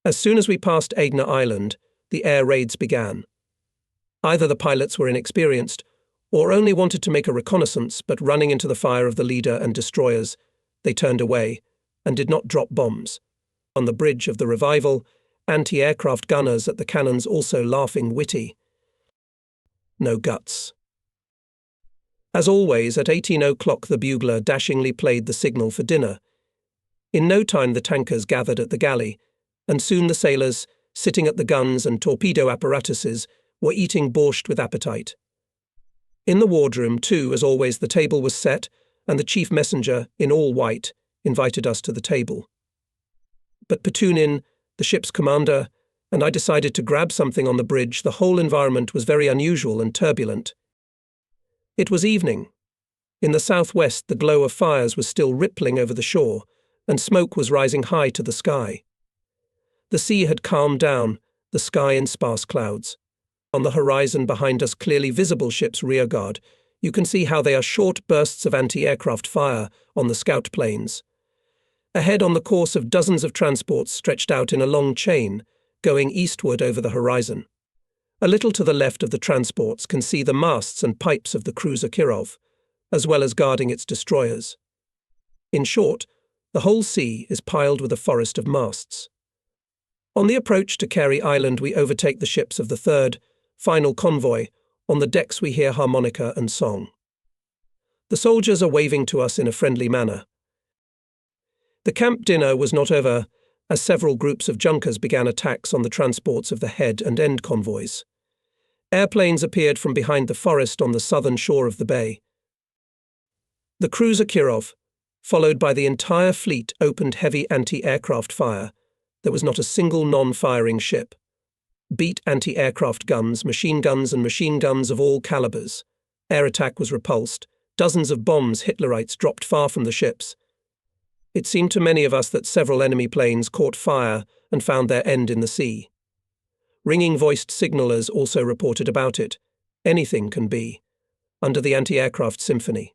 As soon as we passed Aidna Island, the air raids began. Either the pilots were inexperienced, or only wanted to make a reconnaissance, but running into the fire of the leader and destroyers, they turned away and did not drop bombs. On the bridge of the Revival, anti-aircraft gunners at the cannons also laughing witty. No guts. As always, at 18 o'clock the bugler dashingly played the signal for dinner. In no time the tankers gathered at the galley, and soon the sailors, sitting at the guns and torpedo apparatuses, were eating borscht with appetite. In the wardroom, too, as always, the table was set, and the chief messenger, in all white, invited us to the table. But Petunin, the ship's commander, and I decided to grab something on the bridge. The whole environment was very unusual and turbulent. It was evening. In the southwest, the glow of fires was still rippling over the shore, and smoke was rising high to the sky. The sea had calmed down, the sky in sparse clouds. On the horizon behind us, clearly visible ships' rearguard, you can see how they are short bursts of anti-aircraft fire on the scout planes. Ahead on the course of dozens of transports stretched out in a long chain, going eastward over the horizon. A little to the left of the transports can see the masts and pipes of the cruiser Kirov, as well as guarding its destroyers. In short, the whole sea is piled with a forest of masts. On the approach to Carey Island, we overtake the ships of the third, final convoy. On the decks we hear harmonica and song. The soldiers are waving to us in a friendly manner. The camp dinner was not over, as several groups of junkers began attacks on the transports of the head and end convoys. Airplanes appeared from behind the forest on the southern shore of the bay. The cruiser Kirov, followed by the entire fleet, opened heavy anti-aircraft fire. There was not a single non-firing ship. Beat anti-aircraft guns, machine guns and machine guns of all calibers. Air attack was repulsed. Dozens of bombs, Hitlerites, dropped far from the ships. It seemed to many of us that several enemy planes caught fire and found their end in the sea. Ringing-voiced signallers also reported about it. Anything can be, under the anti-aircraft symphony.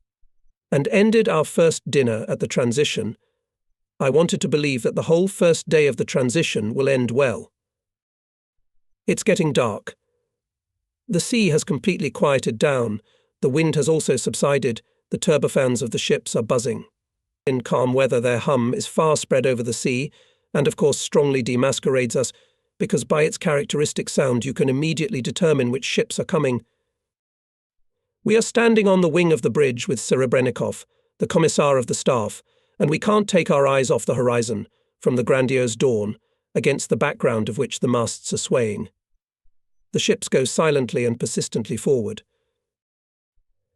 And ended our first dinner at the transition. I wanted to believe that the whole first day of the transition will end well. It's getting dark. The sea has completely quieted down. The wind has also subsided. The turbofans of the ships are buzzing. In calm weather, their hum is far spread over the sea, and of course strongly demasquerades us, because by its characteristic sound you can immediately determine which ships are coming. We are standing on the wing of the bridge with Serebrennikov, the commissar of the staff, and we can't take our eyes off the horizon, from the grandiose dawn, against the background of which the masts are swaying. The ships go silently and persistently forward.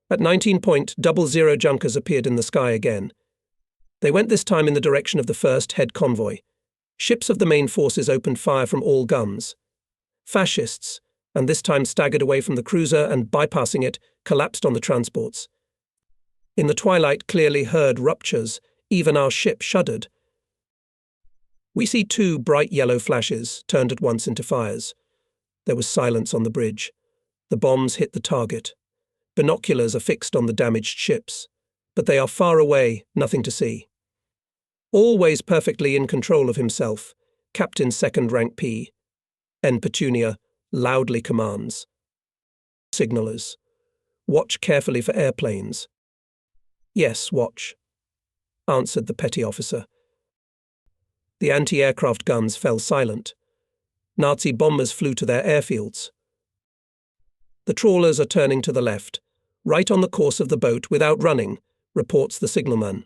At 19.00 junkers appeared in the sky again. They went this time in the direction of the first head convoy. Ships of the main forces opened fire from all guns. Fascists, and this time staggered away from the cruiser and, bypassing it, collapsed on the transports. In the twilight, clearly heard ruptures. Even our ship shuddered. We see two bright yellow flashes, turned at once into fires. There was silence on the bridge. The bombs hit the target. Binoculars are fixed on the damaged ships. But they are far away, nothing to see. Always perfectly in control of himself, Captain Second Rank P. N. Petunia loudly commands. Signallers. Watch carefully for airplanes. Yes, watch, answered the petty officer. The anti-aircraft guns fell silent. Nazi bombers flew to their airfields. The trawlers are turning to the left, right on the course of the boat without running, reports the signalman.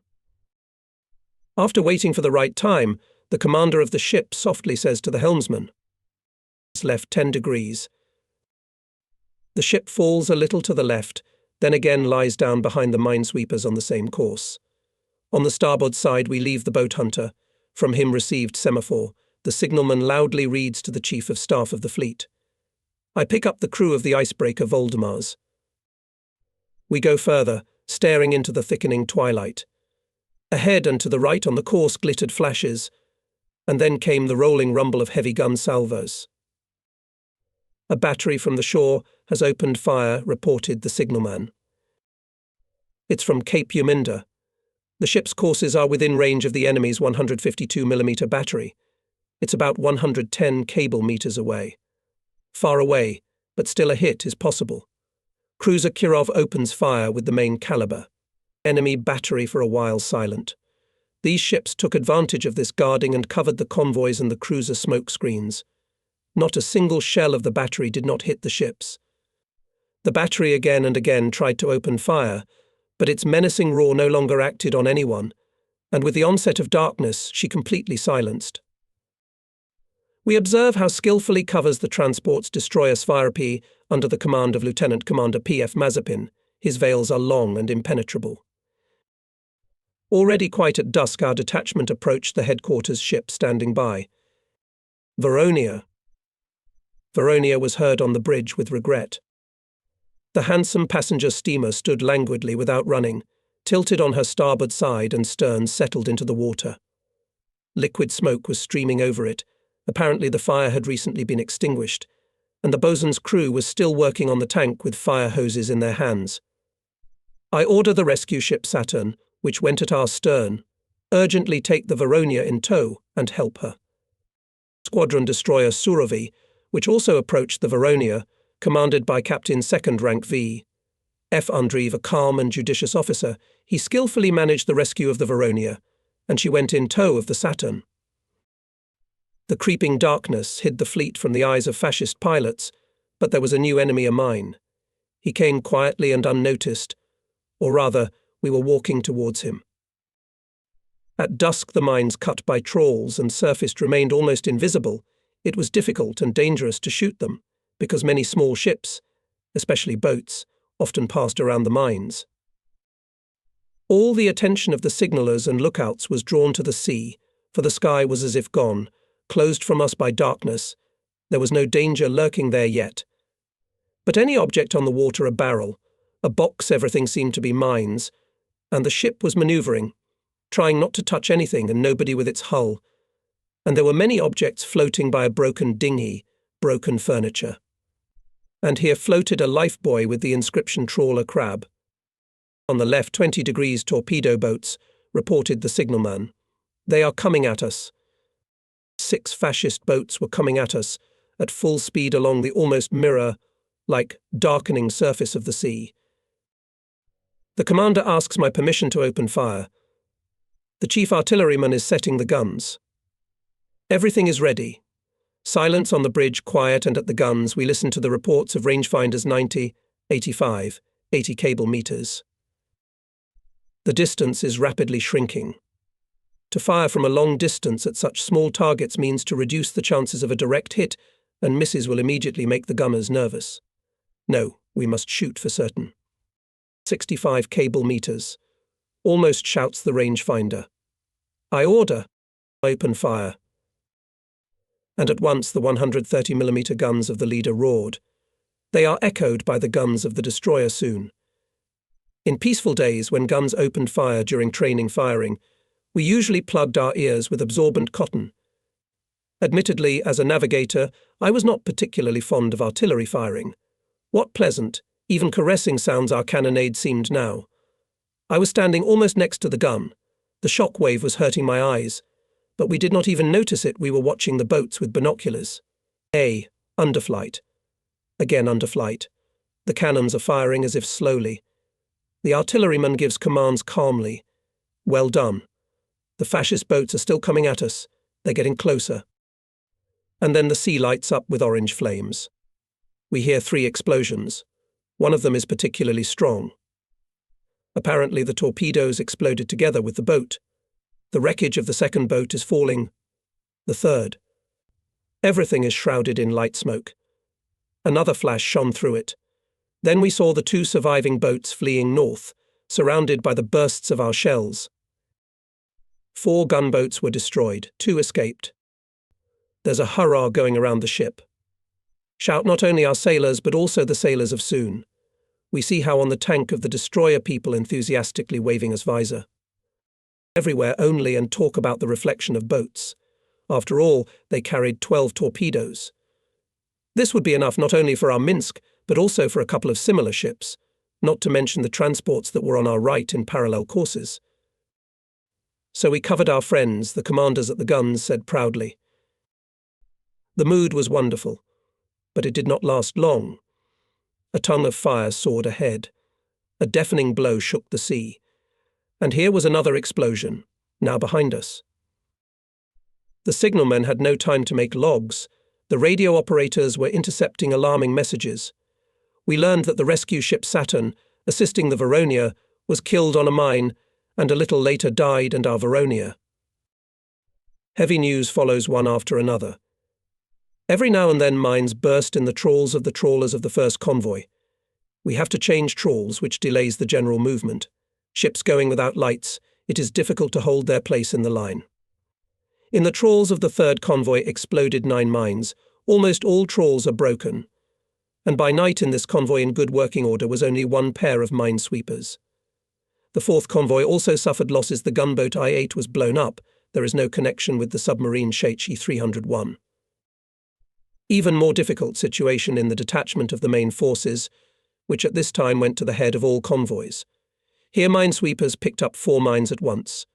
After waiting for the right time, the commander of the ship softly says to the helmsman, "It's left 10 degrees. The ship falls a little to the left, then again lies down behind the minesweepers on the same course. On the starboard side we leave the boat hunter. From him received semaphore. The signalman loudly reads to the chief of staff of the fleet. I pick up the crew of the icebreaker Voldemars. We go further, staring into the thickening twilight. Ahead and to the right on the course glittered flashes, and then came the rolling rumble of heavy gun salvos. A battery from the shore has opened fire, reported the signalman. It's from Cape Uminda. The ship's courses are within range of the enemy's 152mm battery. It's about 110 cable meters away. Far away, but still a hit is possible. Cruiser Kirov opens fire with the main caliber. Enemy battery for a while silent. These ships took advantage of this guarding and covered the convoys and the cruiser smoke screens. Not a single shell of the battery did not hit the ships. The battery again and again tried to open fire, but its menacing roar no longer acted on anyone, and with the onset of darkness, she completely silenced. We observe how skillfully covers the transport's destroyer Svarapy under the command of Lieutenant Commander P.F. Mazepin. His veils are long and impenetrable. Already quite at dusk, our detachment approached the headquarters ship standing by. Veronia was heard on the bridge with regret. The handsome passenger steamer stood languidly without running, tilted on her starboard side and stern settled into the water. Liquid smoke was streaming over it. Apparently the fire had recently been extinguished, and the bosun's crew was still working on the tank with fire hoses in their hands. I order the rescue ship Saturn, which went at our stern, urgently take the Veronia in tow and help her. Squadron destroyer Surovi, which also approached the Veronia, commanded by Captain Second Rank V. F. Andreev, a calm and judicious officer, he skillfully managed the rescue of the Veronia, and she went in tow of the Saturn. The creeping darkness hid the fleet from the eyes of fascist pilots, but there was a new enemy a mine. He came quietly and unnoticed, or rather, we were walking towards him. At dusk, the mines cut by trawls and surfaced remained almost invisible. It was difficult and dangerous to shoot them, because many small ships, especially boats, often passed around the mines. All the attention of the signallers and lookouts was drawn to the sea, for the sky was as if gone, closed from us by darkness. There was no danger lurking there yet. But any object on the water, a barrel, a box, everything seemed to be mines, and the ship was manoeuvring, trying not to touch anything and nobody with its hull, and there were many objects floating by a broken dinghy, broken furniture. And here floated a lifebuoy with the inscription Trawler Crab. On the left, 20 degrees torpedo boats, reported the signalman. They are coming at us. 6 fascist boats were coming at us, at full speed along the almost mirror-like darkening surface of the sea. The commander asks my permission to open fire. The chief artilleryman is setting the guns. Everything is ready. Silence on the bridge, quiet, and at the guns we listen to the reports of rangefinders 90, 85, 80 cable meters. The distance is rapidly shrinking. To fire from a long distance at such small targets means to reduce the chances of a direct hit, and misses will immediately make the gunners nervous. No, we must shoot for certain. 65 cable meters. Almost shouts the rangefinder. I order. Open fire. And at once the 130mm guns of the leader roared. They are echoed by the guns of the destroyer soon. In peaceful days, when guns opened fire during training firing, we usually plugged our ears with absorbent cotton. Admittedly, as a navigator, I was not particularly fond of artillery firing. What pleasant, even caressing sounds our cannonade seemed now. I was standing almost next to the gun. The shock wave was hurting my eyes, but we did not even notice it. We were watching the boats with binoculars. Underflight. Again underflight. The cannons are firing as if slowly. The artilleryman gives commands calmly. Well done. The fascist boats are still coming at us. They're getting closer. And then the sea lights up with orange flames. We hear 3 explosions. One of them is particularly strong. Apparently the torpedoes exploded together with the boat. The wreckage of the second boat is falling. The third. Everything is shrouded in light smoke. Another flash shone through it. Then we saw the 2 surviving boats fleeing north, surrounded by the bursts of our shells. 4 gunboats were destroyed, 2 escaped. There's a hurrah going around the ship. Shout not only our sailors, but also the sailors of soon. We see how on the tank of the destroyer people enthusiastically waving us visor. Everywhere only and talk about the reflection of boats. After all, they carried 12 torpedoes. This would be enough not only for our Minsk, but also for a couple of similar ships, not to mention the transports that were on our right in parallel courses. So we covered our friends, the commanders at the guns said proudly. The mood was wonderful, but it did not last long. A tongue of fire soared ahead. A deafening blow shook the sea. And here was another explosion, now behind us. The signalmen had no time to make logs. The radio operators were intercepting alarming messages. We learned that the rescue ship Saturn, assisting the Veronia, was killed on a mine and a little later died, and our Veronia. Heavy news follows one after another. Every now and then mines burst in the trawls of the trawlers of the first convoy. We have to change trawls, which delays the general movement. Ships going without lights, it is difficult to hold their place in the line. In the trawls of the third convoy exploded 9 mines. Almost all trawls are broken. And by night in this convoy in good working order was only 1 pair of minesweepers. The fourth convoy also suffered losses. The gunboat I-8 was blown up. There is no connection with the submarine Shachi 301. Even more difficult situation in the detachment of the main forces, which at this time went to the head of all convoys. Here minesweepers picked up 4 mines at once.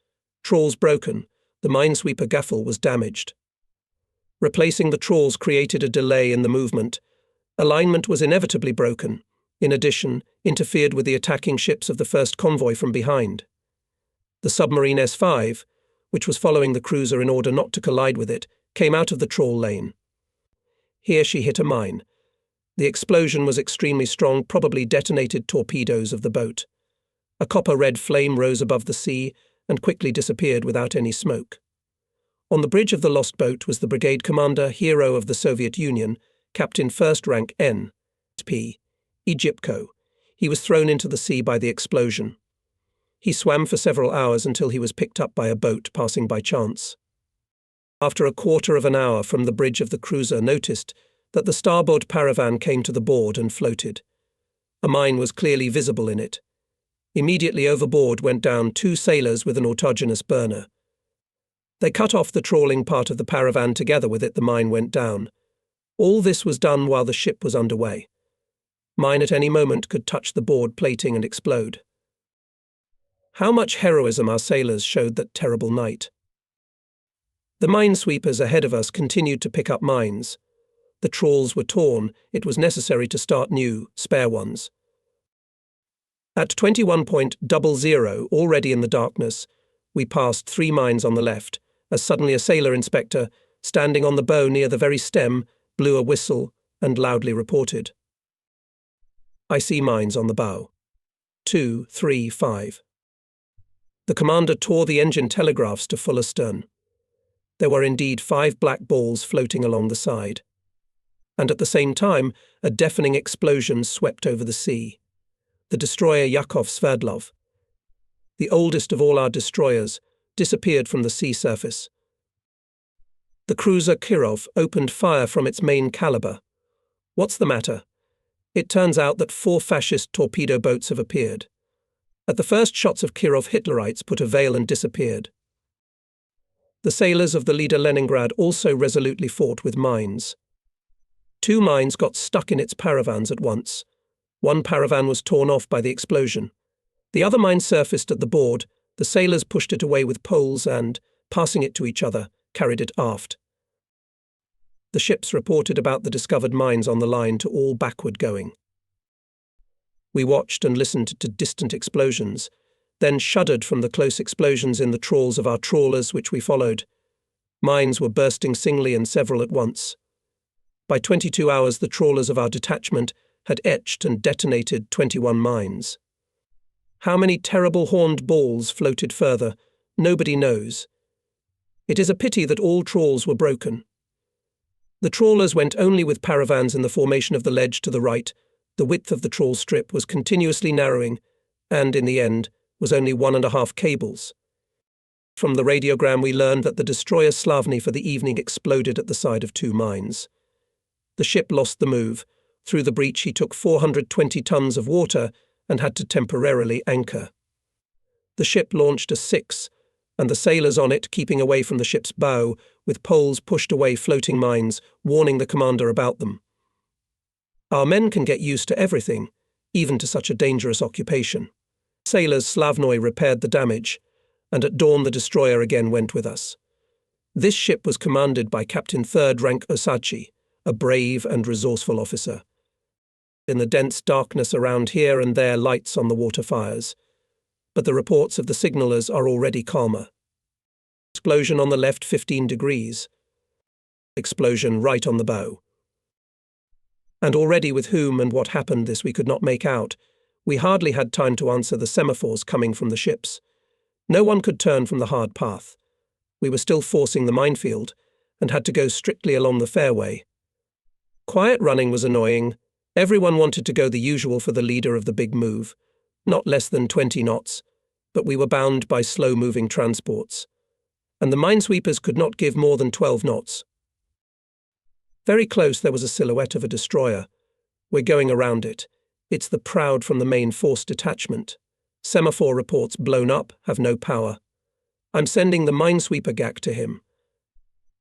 Trawls broken. The minesweeper gaffle was damaged. Replacing the trawls created a delay in the movement. Alignment was inevitably broken. In addition, interfered with the attacking ships of the first convoy from behind. The submarine S5, which was following the cruiser in order not to collide with it, came out of the trawl lane. Here she hit a mine. The explosion was extremely strong, probably detonated torpedoes of the boat. A copper-red flame rose above the sea and quickly disappeared without any smoke. On the bridge of the lost boat was the brigade commander, hero of the Soviet Union, Captain First Rank N.P. Egyptko. He was thrown into the sea by the explosion. He swam for several hours until he was picked up by a boat passing by chance. After a quarter of an hour from the bridge of the cruiser, noticed that the starboard paravan came to the board and floated. A mine was clearly visible in it. Immediately overboard went down 2 sailors with an autogenous burner. They cut off the trawling part of the paravan. Together with it, the mine went down. All this was done while the ship was underway. Mine at any moment could touch the board plating and explode. How much heroism our sailors showed that terrible night. The minesweepers ahead of us continued to pick up mines. The trawls were torn. It was necessary to start new, spare ones. At 21.00, already in the darkness, we passed 3 mines on the left, as suddenly a sailor inspector, standing on the bow near the very stem, blew a whistle and loudly reported. I see mines on the bow. 2, 3, 5. The commander tore the engine telegraphs to full astern. There were indeed 5 black balls floating along the side. And at the same time, a deafening explosion swept over the sea. The destroyer Yakov Sverdlov, the oldest of all our destroyers, disappeared from the sea surface. The cruiser Kirov opened fire from its main caliber. What's the matter? It turns out that 4 fascist torpedo boats have appeared. At the first shots of Kirov, Hitlerites put a veil and disappeared. The sailors of the leader Leningrad also resolutely fought with mines. 2 mines got stuck in its paravans at once. 1 paravan was torn off by the explosion. The other mine surfaced at the board. The sailors pushed it away with poles and, passing it to each other, carried it aft. The ships reported about the discovered mines on the line to all backward going. We watched and listened to distant explosions, then shuddered from the close explosions in the trawls of our trawlers which we followed. Mines were bursting singly and several at once. By 22 hours the trawlers of our detachment had etched and detonated 21 mines. How many terrible horned balls floated further, nobody knows. It is a pity that all trawls were broken. The trawlers went only with paravans in the formation of the ledge to the right. The width of the trawl strip was continuously narrowing, and, in the end, was only 1.5 cables. From the radiogram we learned that the destroyer Slavny for the evening exploded at the side of 2 mines. The ship lost the move. Through the breach he took 420 tons of water and had to temporarily anchor. The ship launched a 6, and the sailors on it, keeping away from the ship's bow, with poles pushed away floating mines, warning the commander about them. Our men can get used to everything, even to such a dangerous occupation. Sailors Slavnoy repaired the damage, and at dawn the destroyer again went with us. This ship was commanded by Captain Third Rank Osachi, a brave and resourceful officer. In the dense darkness around here and there lights on the water fires, but the reports of the signallers are already calmer. Explosion on the left 15 degrees. Explosion right on the bow. And already with whom and what happened this we could not make out. We hardly had time to answer the semaphores coming from the ships. No one could turn from the hard path. We were still forcing the minefield, and had to go strictly along the fairway. Quiet running was annoying. Everyone wanted to go the usual for the leader of the big move, not less than 20 knots, but we were bound by slow-moving transports, and the minesweepers could not give more than 12 knots. Very close there was a silhouette of a destroyer. We're going around it. It's the Proud from the main force detachment. Semaphore reports blown up, have no power. I'm sending the minesweeper GAC to him.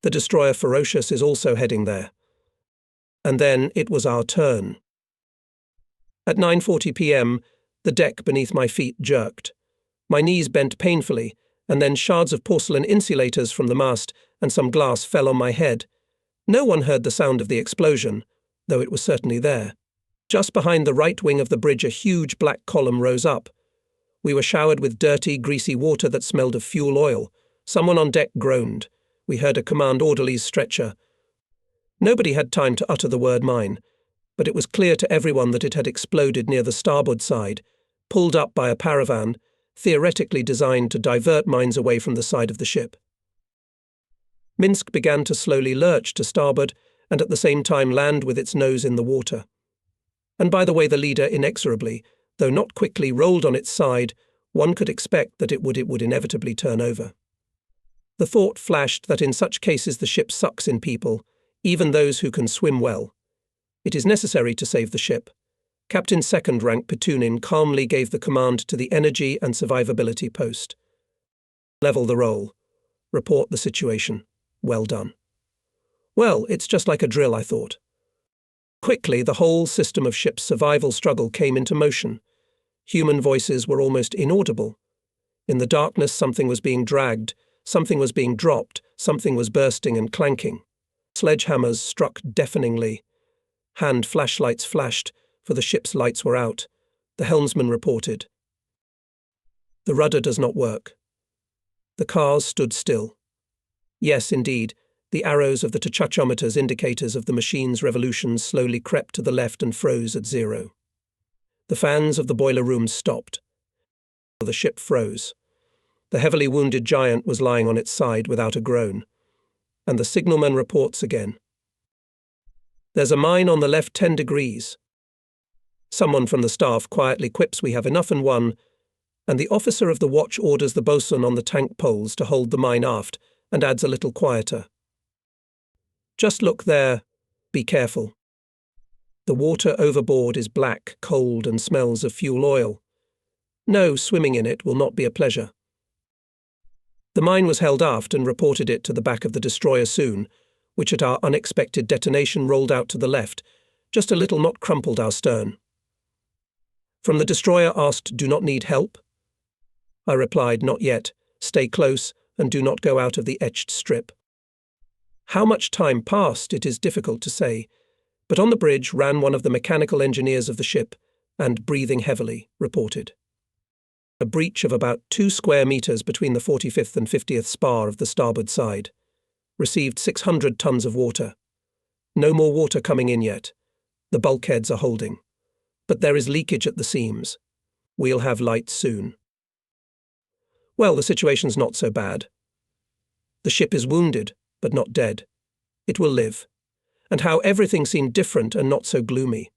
The destroyer Ferocious is also heading there. And then it was our turn. At 9:40 p.m., the deck beneath my feet jerked. My knees bent painfully, and then shards of porcelain insulators from the mast and some glass fell on my head. No one heard the sound of the explosion, though it was certainly there. Just behind the right wing of the bridge a huge black column rose up. We were showered with dirty, greasy water that smelled of fuel oil. Someone on deck groaned. We heard a command orderly's stretcher. Nobody had time to utter the word mine, but it was clear to everyone that it had exploded near the starboard side, pulled up by a paravan, theoretically designed to divert mines away from the side of the ship. Minsk began to slowly lurch to starboard and at the same time land with its nose in the water. And by the way the leader inexorably, though not quickly, rolled on its side, one could expect that it would inevitably turn over. The thought flashed that in such cases the ship sucks in people, even those who can swim well. It is necessary to save the ship. Captain Second Rank Petunin calmly gave the command to the Energy and Survivability post. Level the roll. Report the situation. Well done. Well, it's just like a drill, I thought. Quickly, the whole system of ship's survival struggle came into motion. Human voices were almost inaudible. In the darkness, something was being dragged, something was being dropped, something was bursting and clanking. Sledgehammers struck deafeningly. Hand flashlights flashed, for the ship's lights were out. The helmsman reported. The rudder does not work. The cars stood still. Yes, indeed, the arrows of the tachometers, indicators of the machine's revolutions, slowly crept to the left and froze at 0. The fans of the boiler rooms stopped. The ship froze. The heavily wounded giant was lying on its side without a groan. And the signalman reports again. There's a mine on the left 10 degrees. Someone from the staff quietly quips we have enough and one, and the officer of the watch orders the bosun on the tank poles to hold the mine aft and adds a little quieter. Just look there. Be careful. The water overboard is black, cold, and smells of fuel oil. No, swimming in it will not be a pleasure. The mine was held aft and reported it to the back of the destroyer soon, which at our unexpected detonation rolled out to the left, just a little knot crumpled our stern. From the destroyer asked, "Do not need help?" I replied, "Not yet. Stay close and do not go out of the etched strip." How much time passed, it is difficult to say, but on the bridge ran one of the mechanical engineers of the ship, and, breathing heavily, reported. A breach of about 2 square meters between the 45th and 50th spar of the starboard side. Received 600 tons of water. No more water coming in yet. The bulkheads are holding. But there is leakage at the seams. We'll have light soon. Well, the situation's not so bad. The ship is wounded, but not dead. It will live. And how everything seemed different and not so gloomy.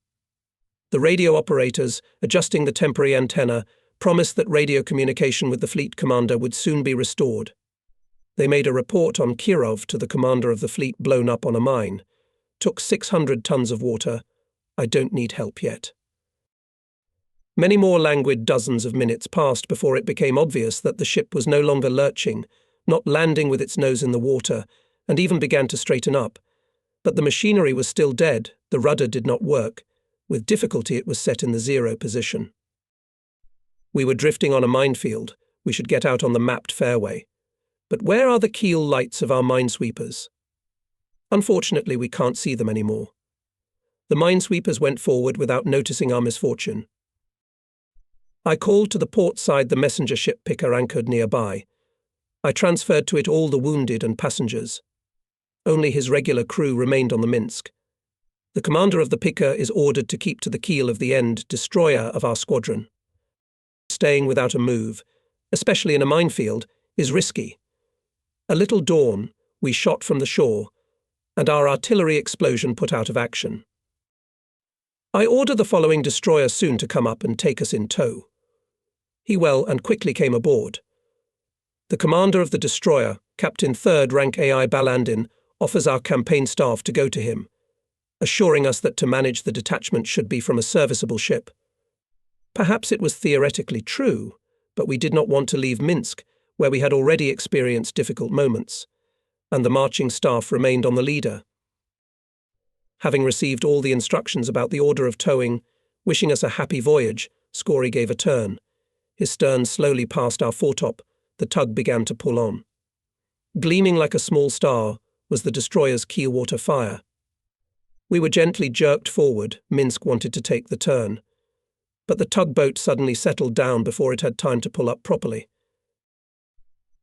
The radio operators, adjusting the temporary antenna, promised that radio communication with the fleet commander would soon be restored. They made a report on Kirov to the commander of the fleet blown up on a mine. Took 600 tons of water. I don't need help yet. Many more languid dozens of minutes passed before it became obvious that the ship was no longer lurching, not landing with its nose in the water, and even began to straighten up. But the machinery was still dead, the rudder did not work. With difficulty it was set in the 0 position. We were drifting on a minefield. We should get out on the mapped fairway. But where are the keel lights of our minesweepers? Unfortunately, we can't see them anymore. The minesweepers went forward without noticing our misfortune. I called to the port side the messenger ship picker anchored nearby. I transferred to it all the wounded and passengers. Only his regular crew remained on the Minsk. The commander of the picker is ordered to keep to the keel of the end destroyer of our squadron. Staying without a move, especially in a minefield, is risky. A little dawn, we shot from the shore, and our artillery explosion put out of action. I order the following destroyer soon to come up and take us in tow. He well and quickly came aboard. The commander of the destroyer, Captain 3rd Rank AI Balandin, offers our campaign staff to go to him, assuring us that to manage the detachment should be from a serviceable ship. Perhaps it was theoretically true, but we did not want to leave Minsk, where we had already experienced difficult moments, and the marching staff remained on the leader. Having received all the instructions about the order of towing, wishing us a happy voyage, Scory gave a turn. His stern slowly passed our foretop. The tug began to pull on. Gleaming like a small star was the destroyer's keelwater fire. We were gently jerked forward. Minsk wanted to take the turn, but the tugboat suddenly settled down before it had time to pull up properly.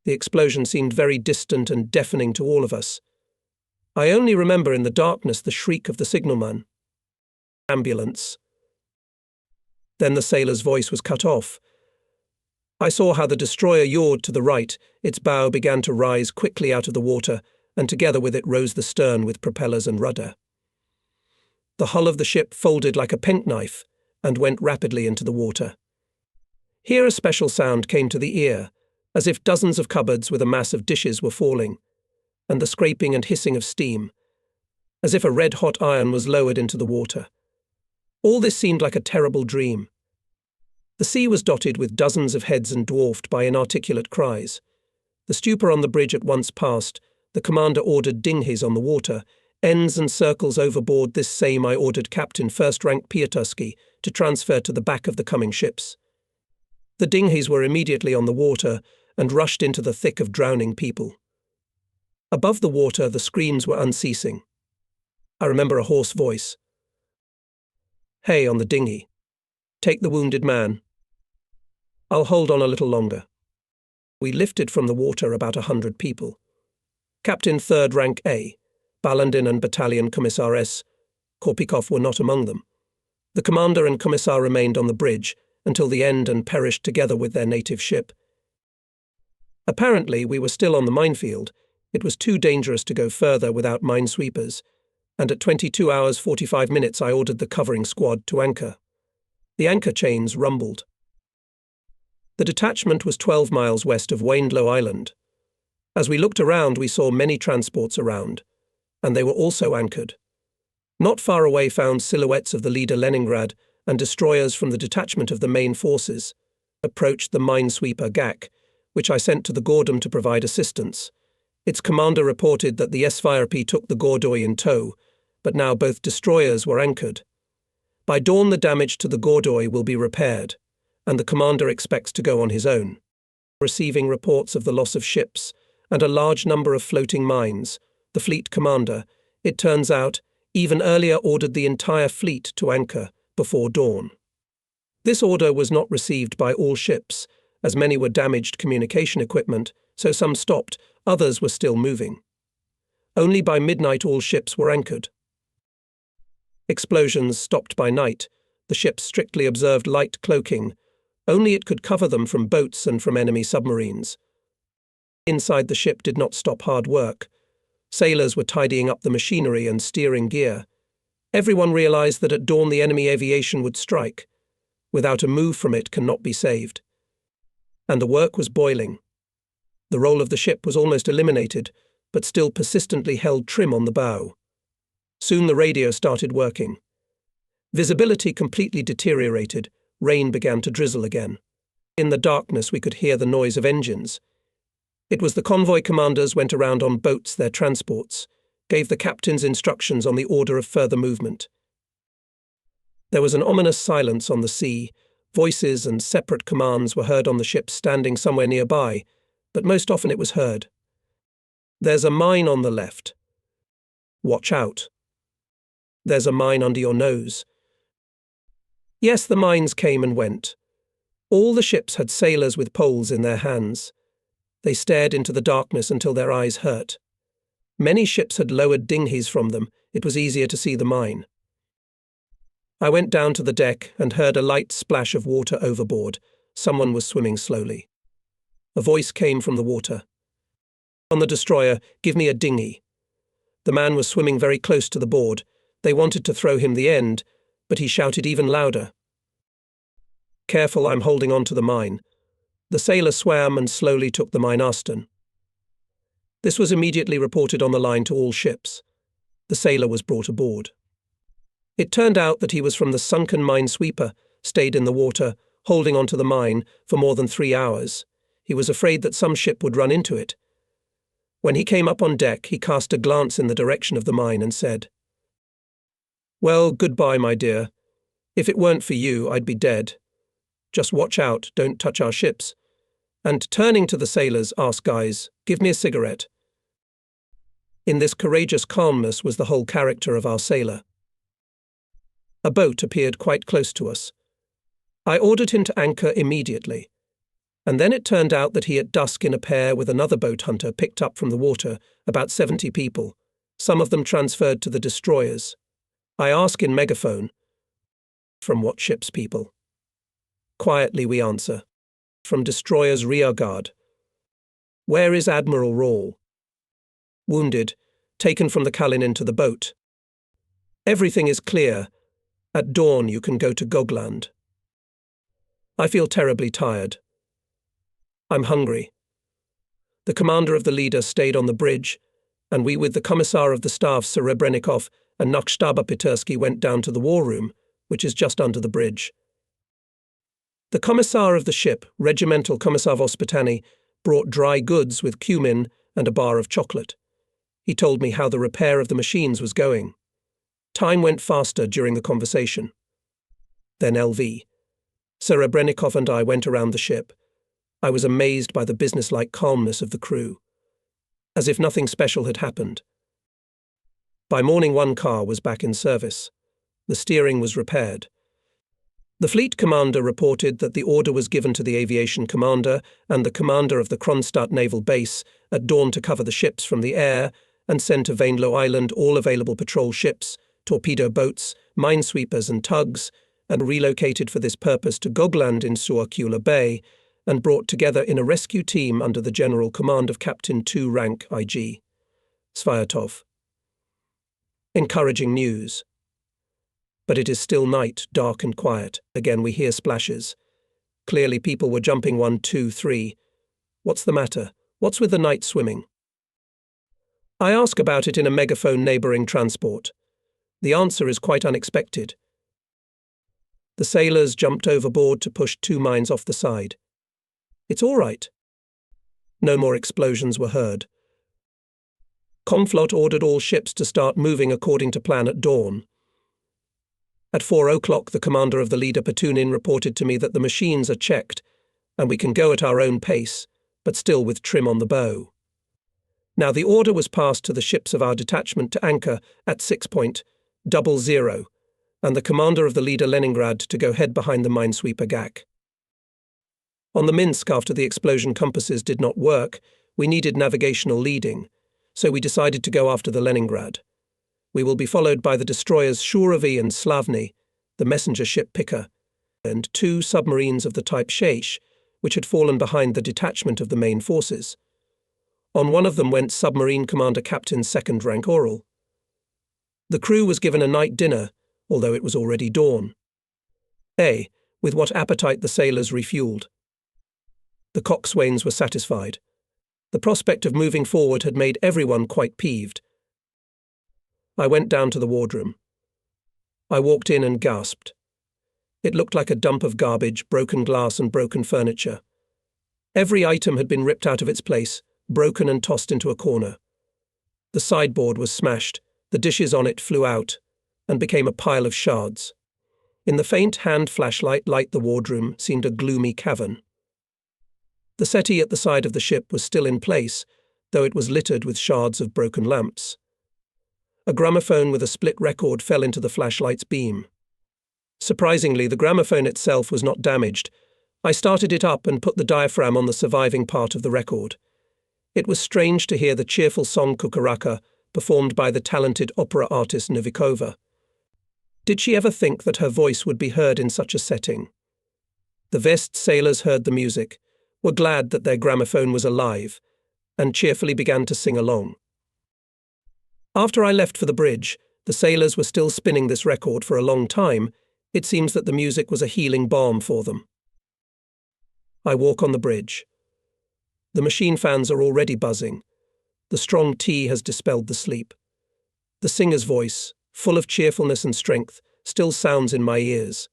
The explosion seemed very distant and deafening to all of us. I only remember in the darkness the shriek of the signalman. Ambulance. Then the sailor's voice was cut off. I saw how the destroyer yawed to the right. Its bow began to rise quickly out of the water, and together with it rose the stern with propellers and rudder. The hull of the ship folded like a penknife and went rapidly into the water. Here a special sound came to the ear, as if dozens of cupboards with a mass of dishes were falling, and the scraping and hissing of steam, as if a red-hot iron was lowered into the water. All this seemed like a terrible dream. The sea was dotted with dozens of heads and dwarfed by inarticulate cries. The stupor on the bridge at once passed. The commander ordered dinghies on the water, ends and circles overboard. This same I ordered Captain 1st Rank Piotrowski to transfer to the back of the coming ships. The dinghies were immediately on the water and rushed into the thick of drowning people. Above the water, the screams were unceasing. I remember a hoarse voice. "Hey, on the dinghy. Take the wounded man. I'll hold on a little longer." We lifted from the water about 100 people. Captain 3rd Rank A, Balandin and Battalion Commissar S. Korpikov were not among them. The commander and commissar remained on the bridge until the end and perished together with their native ship. Apparently, we were still on the minefield. It was too dangerous to go further without minesweepers, and at 22 hours 45 minutes I ordered the covering squad to anchor. The anchor chains rumbled. The detachment was 12 miles west of Wainlow Island. As we looked around, we saw many transports around, and they were also anchored. Not far away found silhouettes of the leader Leningrad and destroyers from the detachment of the main forces. Approached the minesweeper GAK, which I sent to the Gordon to provide assistance. Its commander reported that the SVRP took the Gordoy in tow, but now both destroyers were anchored. By dawn the damage to the Gordoy will be repaired, and the commander expects to go on his own. Receiving reports of the loss of ships and a large number of floating mines, the fleet commander, it turns out, even earlier ordered the entire fleet to anchor before dawn. This order was not received by all ships, as many were damaged communication equipment, so some stopped, others were still moving. Only by midnight all ships were anchored. Explosions stopped by night. The ships strictly observed light cloaking. Only it could cover them from boats and from enemy submarines. Inside the ship did not stop hard work. Sailors were tidying up the machinery and steering gear. Everyone realized that at dawn the enemy aviation would strike. Without a move from it cannot be saved. And the work was boiling. The roll of the ship was almost eliminated, but still persistently held trim on the bow. Soon the radio started working. Visibility completely deteriorated. Rain began to drizzle again. In the darkness we could hear the noise of engines. It was the convoy commanders went around on boats, their transports, gave the captains instructions on the order of further movement. There was an ominous silence on the sea. Voices and separate commands were heard on the ships standing somewhere nearby, but most often it was heard. There's a mine on the left. Watch out. There's a mine under your nose. Yes, the mines came and went. All the ships had sailors with poles in their hands. They stared into the darkness until their eyes hurt. Many ships had lowered dinghies from them. It was easier to see the mine. I went down to the deck and heard a light splash of water overboard. Someone was swimming slowly. A voice came from the water. On the destroyer, give me a dinghy. The man was swimming very close to the board. They wanted to throw him the end, but he shouted even louder. Careful, I'm holding on to the mine. The sailor swam and slowly took the mine astern. This was immediately reported on the line to all ships. The sailor was brought aboard. It turned out that he was from the sunken minesweeper, stayed in the water, holding onto the mine for more than 3 hours. He was afraid that some ship would run into it. When he came up on deck, he cast a glance in the direction of the mine and said, "Well, goodbye, my dear. If it weren't for you, I'd be dead. Just watch out, don't touch our ships." And turning to the sailors, asked, "Guys, give me a cigarette." In this courageous calmness was the whole character of our sailor. A boat appeared quite close to us. I ordered him to anchor immediately. And then it turned out that he at dusk in a pair with another boat hunter picked up from the water about 70 people, some of them transferred to the destroyers. I ask in megaphone, "From what ship's people?" Quietly we answer, "From destroyer's rearguard." "Where is Admiral Rawle?" "Wounded, taken from the Kalinin to the boat." "Everything is clear. At dawn you can go to Gogland." I feel terribly tired. I'm hungry. The commander of the leader stayed on the bridge, and we with the commissar of the staff Serebrennikov and Nakshtaba Petersky went down to the war room, which is just under the bridge. The commissar of the ship, Regimental Commissar Vospitani, brought dry goods with cumin and a bar of chocolate. He told me how the repair of the machines was going. Time went faster during the conversation. Then LV. Serebrennikov and I went around the ship. I was amazed by the businesslike calmness of the crew, as if nothing special had happened. By morning, one car was back in service. The steering was repaired. The fleet commander reported that the order was given to the aviation commander and the commander of the Kronstadt naval base at dawn to cover the ships from the air and send to Vainlow Island all available patrol ships, torpedo boats, minesweepers and tugs, and relocated for this purpose to Gogland in Suakula Bay, and brought together in a rescue team under the general command of Captain 2 rank IG. Svyatov. Encouraging news. But it is still night, dark and quiet. Again we hear splashes. Clearly people were jumping 1, 2, 3. What's the matter? What's with the night swimming? I ask about it in a megaphone neighbouring transport. The answer is quite unexpected. The sailors jumped overboard to push 2 mines off the side. It's all right. No more explosions were heard. Comflot ordered all ships to start moving according to plan at dawn. At 4 o'clock, the commander of the leader Petunin reported to me that the machines are checked, and we can go at our own pace, but still with trim on the bow. Now the order was passed to the ships of our detachment to anchor at 6.00, and the commander of the leader Leningrad to go head behind the minesweeper Gak. On the Minsk, after the explosion compasses did not work, we needed navigational leading, so we decided to go after the Leningrad. We will be followed by the destroyers Shuravy and Slavny, the messenger ship Picker, and 2 submarines of the type Sheish, which had fallen behind the detachment of the main forces. On one of them went submarine commander Captain 2nd rank Oral. The crew was given a night dinner, although it was already dawn. With what appetite the sailors refueled. The coxswains were satisfied. The prospect of moving forward had made everyone quite peeved. I went down to the wardroom. I walked in and gasped. It looked like a dump of garbage, broken glass and broken furniture. Every item had been ripped out of its place, broken and tossed into a corner. The sideboard was smashed, the dishes on it flew out, and became a pile of shards. In the faint hand flashlight light the wardroom seemed a gloomy cavern. The settee at the side of the ship was still in place, though it was littered with shards of broken lamps. A gramophone with a split record fell into the flashlight's beam. Surprisingly, the gramophone itself was not damaged. I started it up and put the diaphragm on the surviving part of the record. It was strange to hear the cheerful song Kukuraka, performed by the talented opera artist Novikova. Did she ever think that her voice would be heard in such a setting? The Vest sailors heard the music, were glad that their gramophone was alive, and cheerfully began to sing along. After I left for the bridge, the sailors were still spinning this record for a long time. It seems that the music was a healing balm for them. I walk on the bridge. The machine fans are already buzzing. The strong tea has dispelled the sleep. The singer's voice, full of cheerfulness and strength, still sounds in my ears.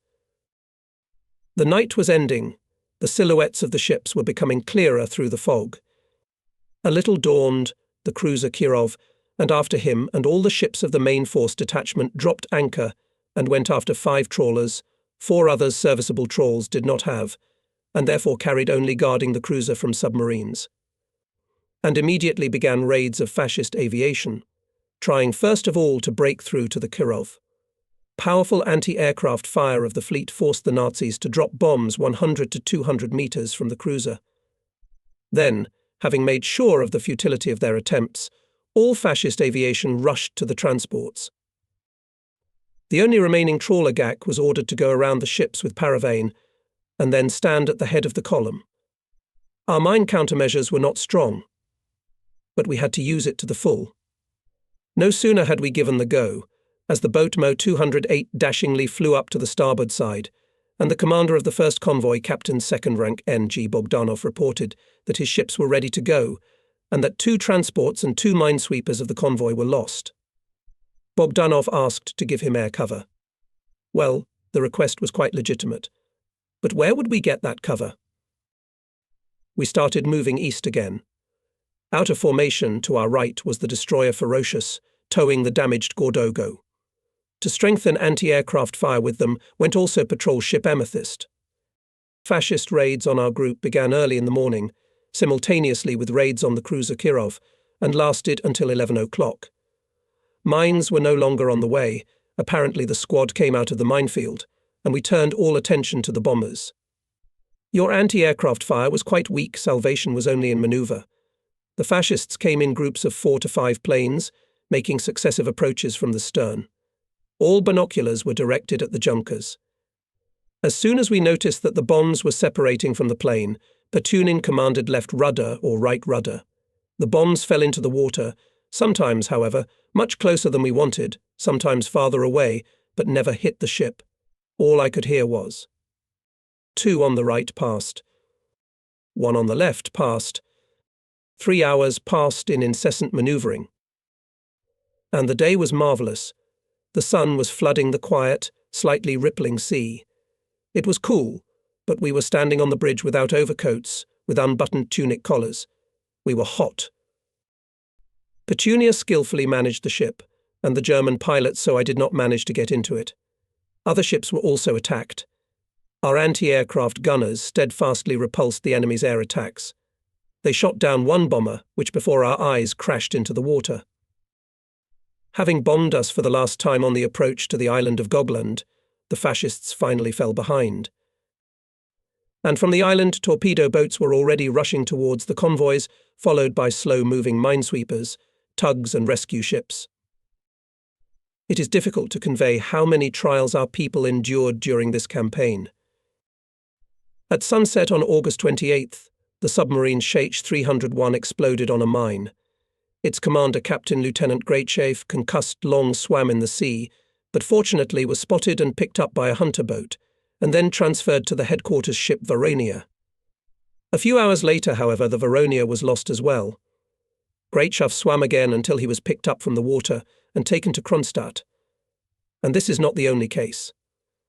The night was ending. The silhouettes of the ships were becoming clearer through the fog. A little dawned, the cruiser Kirov, and after him and all the ships of the main force detachment dropped anchor and went after 5 trawlers. 4 others serviceable trawls did not have, and therefore carried only guarding the cruiser from submarines. And immediately began raids of fascist aviation, trying first of all to break through to the Kirov. Powerful anti-aircraft fire of the fleet forced the Nazis to drop bombs 100 to 200 meters from the cruiser. Then, having made sure of the futility of their attempts, all fascist aviation rushed to the transports. The only remaining trawler GAC was ordered to go around the ships with paravane and then stand at the head of the column. Our mine countermeasures were not strong, but we had to use it to the full. No sooner had we given the go, as the boat Mo 208 dashingly flew up to the starboard side, and the commander of the first convoy, Captain 2nd Rank N.G. Bogdanov, reported that his ships were ready to go, and that 2 transports and 2 minesweepers of the convoy were lost. Bogdanov asked to give him air cover. Well, the request was quite legitimate. But where would we get that cover? We started moving east again. Out of formation to our right was the destroyer Ferocious, towing the damaged Gordogo. To strengthen anti-aircraft fire with them went also patrol ship Amethyst. Fascist raids on our group began early in the morning, simultaneously with raids on the cruiser Kirov, and lasted until 11 o'clock. Mines were no longer on the way. Apparently the squad came out of the minefield, and we turned all attention to the bombers. Your anti-aircraft fire was quite weak. Salvation was only in maneuver. The fascists came in groups of 4 to 5 planes, making successive approaches from the stern. All binoculars were directed at the junkers. As soon as we noticed that the bombs were separating from the plane, Petunin commanded left rudder or right rudder. The bombs fell into the water, sometimes, however, much closer than we wanted, sometimes farther away, but never hit the ship. All I could hear was 2 on the right passed. 1 on the left passed. 3 hours passed in incessant manoeuvring. And the day was marvellous. The sun was flooding the quiet, slightly rippling sea. It was cool, but we were standing on the bridge without overcoats, with unbuttoned tunic collars. We were hot. Petunia skillfully managed the ship, and the German pilot, so I did not manage to get into it. Other ships were also attacked. Our anti-aircraft gunners steadfastly repulsed the enemy's air attacks. They shot down 1 bomber, which before our eyes crashed into the water. Having bombed us for the last time on the approach to the island of Gogland, the fascists finally fell behind. And from the island, torpedo boats were already rushing towards the convoys, followed by slow-moving minesweepers, tugs and rescue ships. It is difficult to convey how many trials our people endured during this campaign. At sunset on August 28th, the submarine Sheikh 301 exploded on a mine. Its commander, Captain Lieutenant Greatshave, concussed, long swam in the sea, but fortunately was spotted and picked up by a hunter boat, and then transferred to the headquarters ship Veronia. A few hours later, however, the Veronia was lost as well. Greatshave swam again until he was picked up from the water and taken to Kronstadt. And this is not the only case.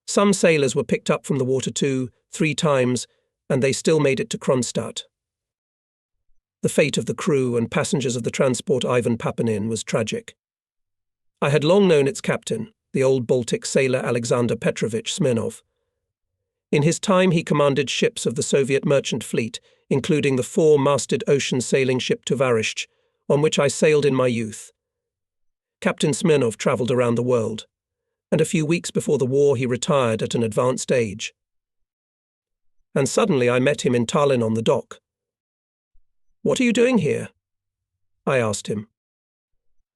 Some sailors were picked up from the water 2, 3 times, and they still made it to Kronstadt. The fate of the crew and passengers of the transport Ivan Papanin was tragic. I had long known its captain, the old Baltic sailor Alexander Petrovich Smirnov. In his time he commanded ships of the Soviet merchant fleet, including the 4-masted ocean sailing ship Tovarishch, on which I sailed in my youth. Captain Smirnov travelled around the world, and a few weeks before the war he retired at an advanced age. And suddenly I met him in Tallinn on the dock. "What are you doing here?" I asked him.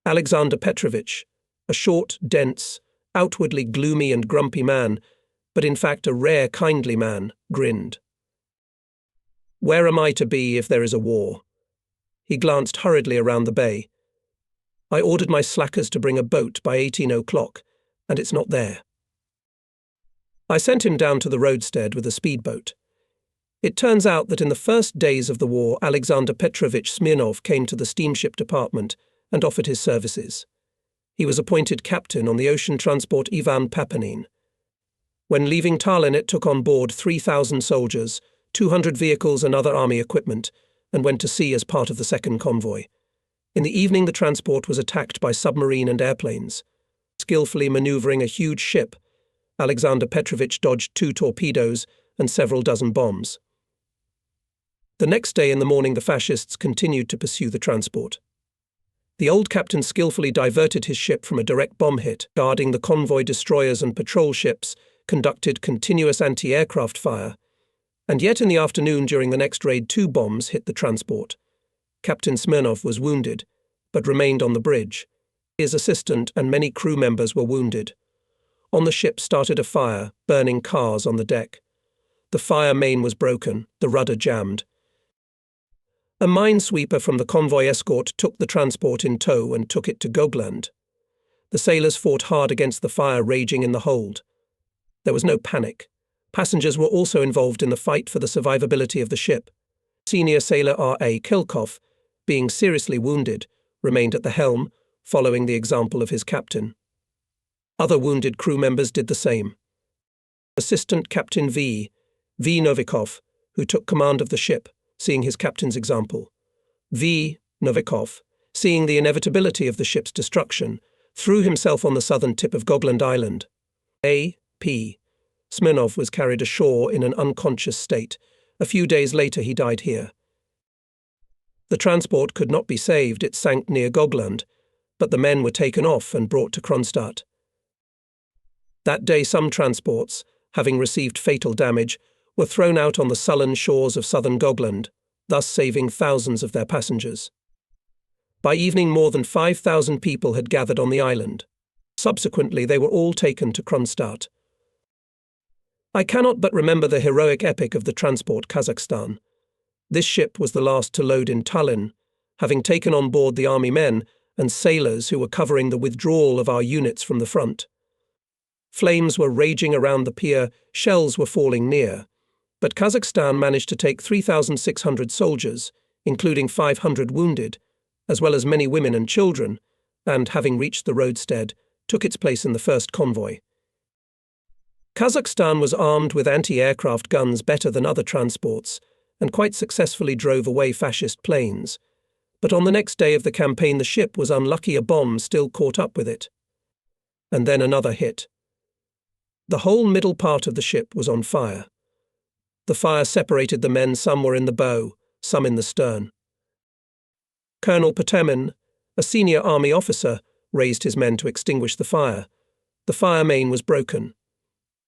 Alexander Petrovich, a short, dense, outwardly gloomy and grumpy man, but in fact a rare kindly man, grinned. "Where am I to be if there is a war?" He glanced hurriedly around the bay. "I ordered my slackers to bring a boat by 18 o'clock, and it's not there." I sent him down to the roadstead with a speedboat. It turns out that in the first days of the war, Alexander Petrovich Smirnov came to the steamship department and offered his services. He was appointed captain on the ocean transport Ivan Papanin. When leaving Tallinn, it took on board 3,000 soldiers, 200 vehicles and other army equipment, and went to sea as part of the second convoy. In the evening, the transport was attacked by submarine and airplanes. Skillfully maneuvering a huge ship, Alexander Petrovich dodged 2 torpedoes and several dozen bombs. The next day in the morning, the fascists continued to pursue the transport. The old captain skillfully diverted his ship from a direct bomb hit, guarding the convoy destroyers and patrol ships, conducted continuous anti-aircraft fire, and yet in the afternoon during the next raid 2 bombs hit the transport. Captain Smirnov was wounded, but remained on the bridge. His assistant and many crew members were wounded. On the ship started a fire, burning cars on the deck. The fire main was broken, the rudder jammed. A minesweeper from the convoy escort took the transport in tow and took it to Gogland. The sailors fought hard against the fire raging in the hold. There was no panic. Passengers were also involved in the fight for the survivability of the ship. Senior sailor R.A. Kilkoff, being seriously wounded, remained at the helm, following the example of his captain. Other wounded crew members did the same. Assistant Captain V. Novikov, who took command of the ship, seeing his captain's example. V. Novikov, seeing the inevitability of the ship's destruction, threw himself on the southern tip of Gogland Island. A. P. Smirnov was carried ashore in an unconscious state. A few days later he died here. The transport could not be saved, it sank near Gogland, but the men were taken off and brought to Kronstadt. That day some transports, having received fatal damage, were thrown out on the sullen shores of southern Gogland, thus saving thousands of their passengers. By evening more than 5,000 people had gathered on the island. Subsequently they were all taken to Kronstadt. I cannot but remember the heroic epic of the transport Kazakhstan. This ship was the last to load in Tallinn, having taken on board the army men and sailors who were covering the withdrawal of our units from the front. Flames were raging around the pier, shells were falling near, but Kazakhstan managed to take 3,600 soldiers, including 500 wounded, as well as many women and children, and, having reached the roadstead, took its place in the first convoy. Kazakhstan was armed with anti-aircraft guns better than other transports, and quite successfully drove away fascist planes. But on the next day of the campaign the ship was unlucky a bomb still caught up with it. And then another hit. The whole middle part of the ship was on fire. The fire separated the men, some were in the bow, some in the stern. Colonel Potemin, a senior army officer, raised his men to extinguish the fire. The fire main was broken.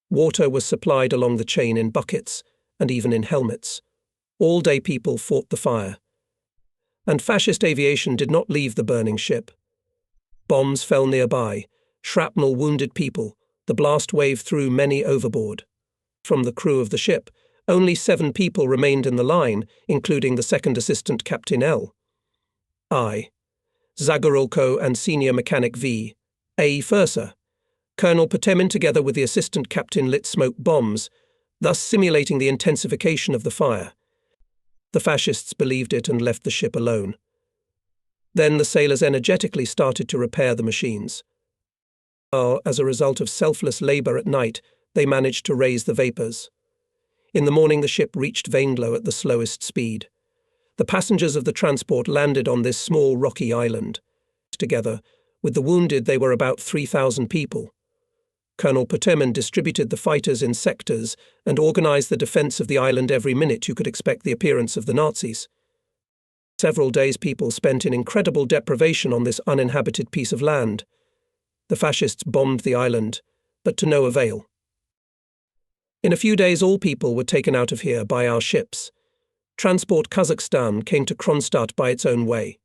Water was supplied along the chain in buckets, and even in helmets. All-day people fought the fire. And fascist aviation did not leave the burning ship. Bombs fell nearby, shrapnel wounded people, the blast wave threw many overboard. From the crew of the ship, only 7 people remained in the line, including the second assistant Captain L. I. Zagorolko and senior mechanic V. A. Fursa. Colonel Potemin together with the assistant captain lit smoke bombs, thus simulating the intensification of the fire. The fascists believed it and left the ship alone. Then the sailors energetically started to repair the machines. As a result of selfless labour at night, they managed to raise the vapours. In the morning the ship reached Vainglow at the slowest speed. The passengers of the transport landed on this small rocky island. Together, with the wounded they were about 3,000 people. Colonel Potemin distributed the fighters in sectors and organised the defence of the island. Every minute you could expect the appearance of the Nazis. Several days people spent in incredible deprivation on this uninhabited piece of land. The fascists bombed the island, but to no avail. In a few days all people were taken out of here by our ships. Transport Kazakhstan came to Kronstadt by its own way.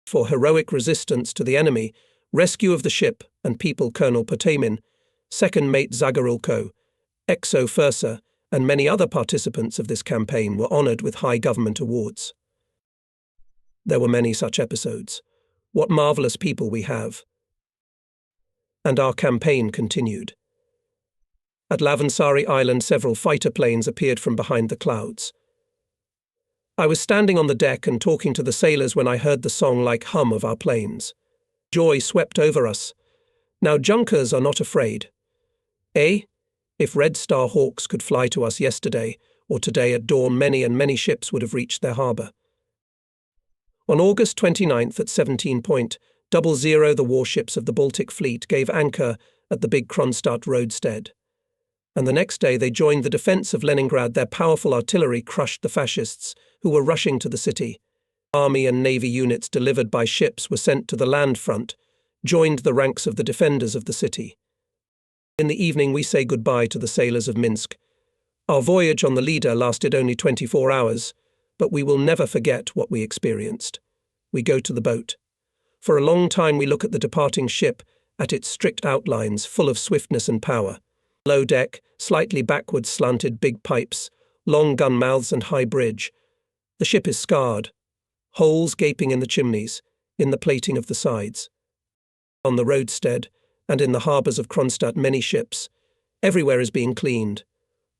For heroic resistance to the enemy, rescue of the ship and people Colonel Potamin, second mate Zagorilko, Exo Fursa, and many other participants of this campaign were honoured with high government awards. There were many such episodes. What marvellous people we have. And our campaign continued. At Lavansari Island several fighter planes appeared from behind the clouds. I was standing on the deck and talking to the sailors when I heard the song-like hum of our planes. Joy swept over us. Now Junkers are not afraid. If Red Star Hawks could fly to us yesterday or today at dawn, many and many ships would have reached their harbour. On August 29th at 17:00, the warships of the Baltic Fleet gave anchor at the big Kronstadt roadstead. And the next day they joined the defence of Leningrad. Their powerful artillery crushed the fascists, who were rushing to the city. Army and navy units delivered by ships were sent to the land front, joined the ranks of the defenders of the city. In the evening we say goodbye to the sailors of Minsk. Our voyage on the Leader lasted only 24 hours, but we will never forget what we experienced. We go to the boat. For a long time we look at the departing ship, at its strict outlines, full of swiftness and power. Low deck, slightly backwards slanted big pipes, long gun mouths and high bridge. The ship is scarred. Holes gaping in the chimneys, in the plating of the sides. On the roadstead, and in the harbours of Kronstadt many ships. Everywhere is being cleaned.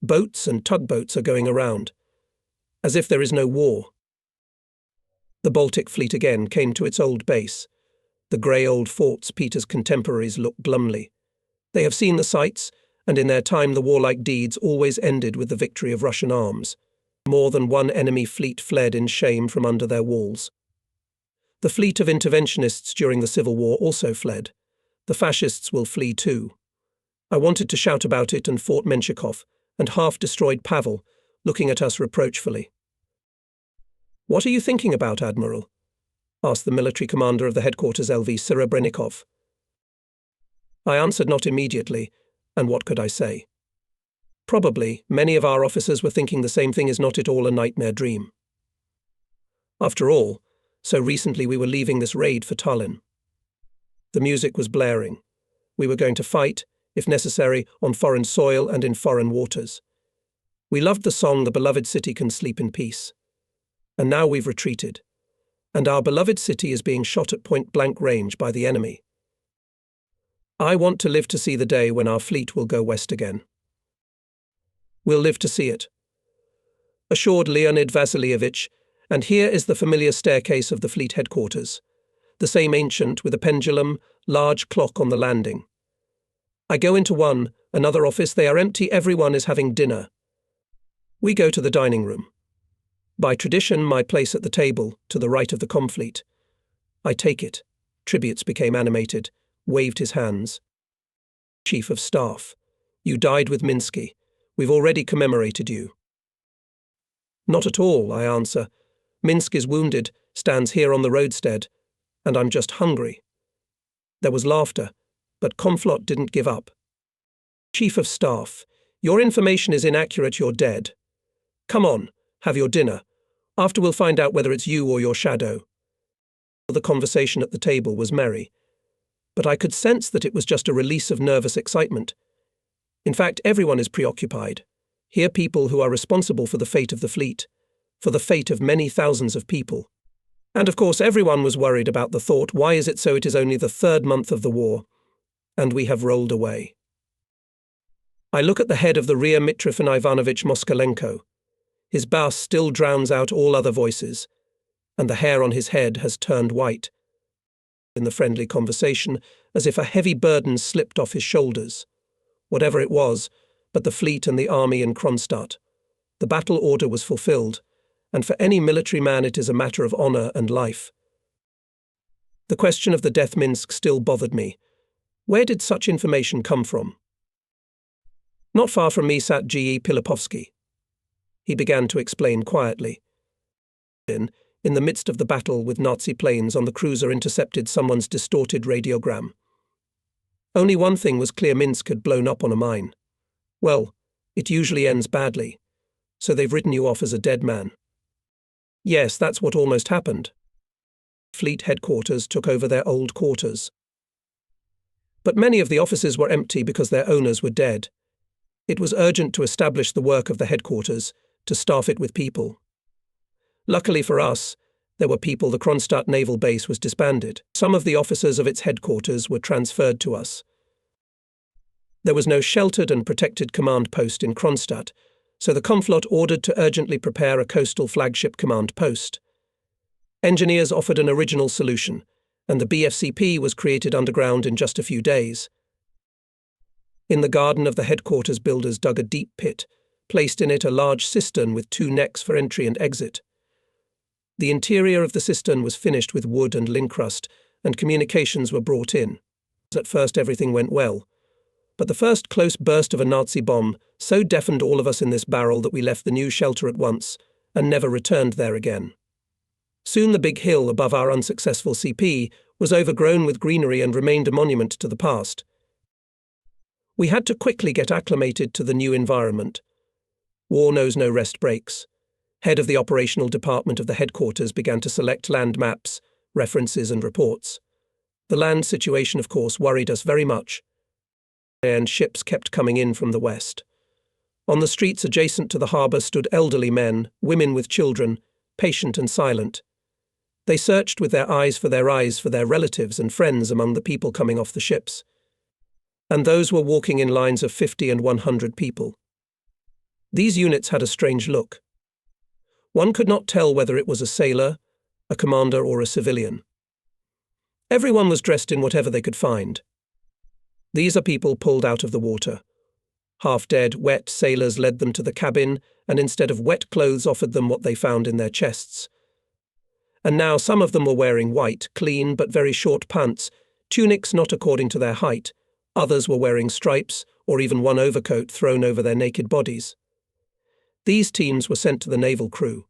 Boats and tugboats are going around. As if there is no war. The Baltic Fleet again came to its old base. The grey old forts Peter's contemporaries look glumly. They have seen the sights, and in their time the warlike deeds always ended with the victory of Russian arms. More than one enemy fleet fled in shame from under their walls. The fleet of interventionists during the Civil War also fled. The fascists will flee too. I wanted to shout about it and fought Menshikov, and half-destroyed Pavel, looking at us reproachfully. "What are you thinking about, Admiral?" asked the military commander of the headquarters LV Serebrennikov. I answered not immediately, and what could I say? Probably many of our officers were thinking the same thing. Is not it all a nightmare dream? After all, so recently we were leaving this raid for Tallinn. The music was blaring. We were going to fight, if necessary, on foreign soil and in foreign waters. We loved the song "The Beloved City Can Sleep in Peace." And now we've retreated. And our beloved city is being shot at point-blank range by the enemy. I want to live to see the day when our fleet will go west again. We'll live to see it, assured Leonid Vasilievich, and here is the familiar staircase of the fleet headquarters. The same ancient, with a pendulum, large clock on the landing. I go into one, another office. They are empty. Everyone is having dinner. We go to the dining room. By tradition, my place at the table, to the right of the comfleet. I take it. Tributes became animated, waved his hands. Chief of Staff, you died with Minsky. We've already commemorated you. Not at all, I answer. Minsk is wounded, stands here on the roadstead, and I'm just hungry. There was laughter, but Komflot didn't give up. Chief of Staff, your information is inaccurate. You're dead. Come on, have your dinner. After we'll find out whether it's you or your shadow. The conversation at the table was merry, but I could sense that it was just a release of nervous excitement. In fact, everyone is preoccupied. Here people who are responsible for the fate of the fleet, for the fate of many thousands of people. And of course everyone was worried about the thought, why is it so? It is only the 3rd month of the war, and we have rolled away. I look at the head of the rear, Mitrofan Ivanovich Moskalenko. His bass still drowns out all other voices, and the hair on his head has turned white. In the friendly conversation, as if a heavy burden slipped off his shoulders. Whatever it was, but the fleet and the army in Kronstadt. The battle order was fulfilled, and for any military man it is a matter of honour and life. The question of the death Minsk still bothered me. Where did such information come from? Not far from me sat G.E. Pilipovsky. He began to explain quietly. in the midst of the battle with Nazi planes on the cruiser intercepted someone's distorted radiogram. Only one thing was clear: Minsk had blown up on a mine. Well, it usually ends badly, so they've written you off as a dead man. Yes, that's what almost happened. Fleet headquarters took over their old quarters. But many of the offices were empty because their owners were dead. It was urgent to establish the work of the headquarters, to staff it with people. Luckily for us, there were people. The Kronstadt naval base was disbanded. Some of the officers of its headquarters were transferred to us. There was no sheltered and protected command post in Kronstadt, so the Komflot ordered to urgently prepare a coastal flagship command post. Engineers offered an original solution, and the BFCP was created underground in just a few days. In the garden of the headquarters, builders dug a deep pit, placed in it a large cistern with 2 necks for entry and exit. The interior of the cistern was finished with wood and lincrust, and communications were brought in. At first everything went well, but the first close burst of a Nazi bomb so deafened all of us in this barrel that we left the new shelter at once and never returned there again. Soon the big hill above our unsuccessful CP was overgrown with greenery and remained a monument to the past. We had to quickly get acclimated to the new environment. War knows no rest breaks. Head of the operational department of the headquarters began to select land maps, references and reports. The land situation, of course, worried us very much, and ships kept coming in from the west. On the streets adjacent to the harbour stood elderly men, women with children, patient and silent. They searched with their eyes for their relatives and friends among the people coming off the ships. And those were walking in lines of 50 and 100 people. These units had a strange look. One could not tell whether it was a sailor, a commander, or a civilian. Everyone was dressed in whatever they could find. These are people pulled out of the water. Half dead, wet sailors led them to the cabin, and instead of wet clothes offered them what they found in their chests. And now some of them were wearing white, clean but very short pants, tunics not according to their height. Others were wearing stripes, or even one overcoat thrown over their naked bodies. These teams were sent to the naval crew.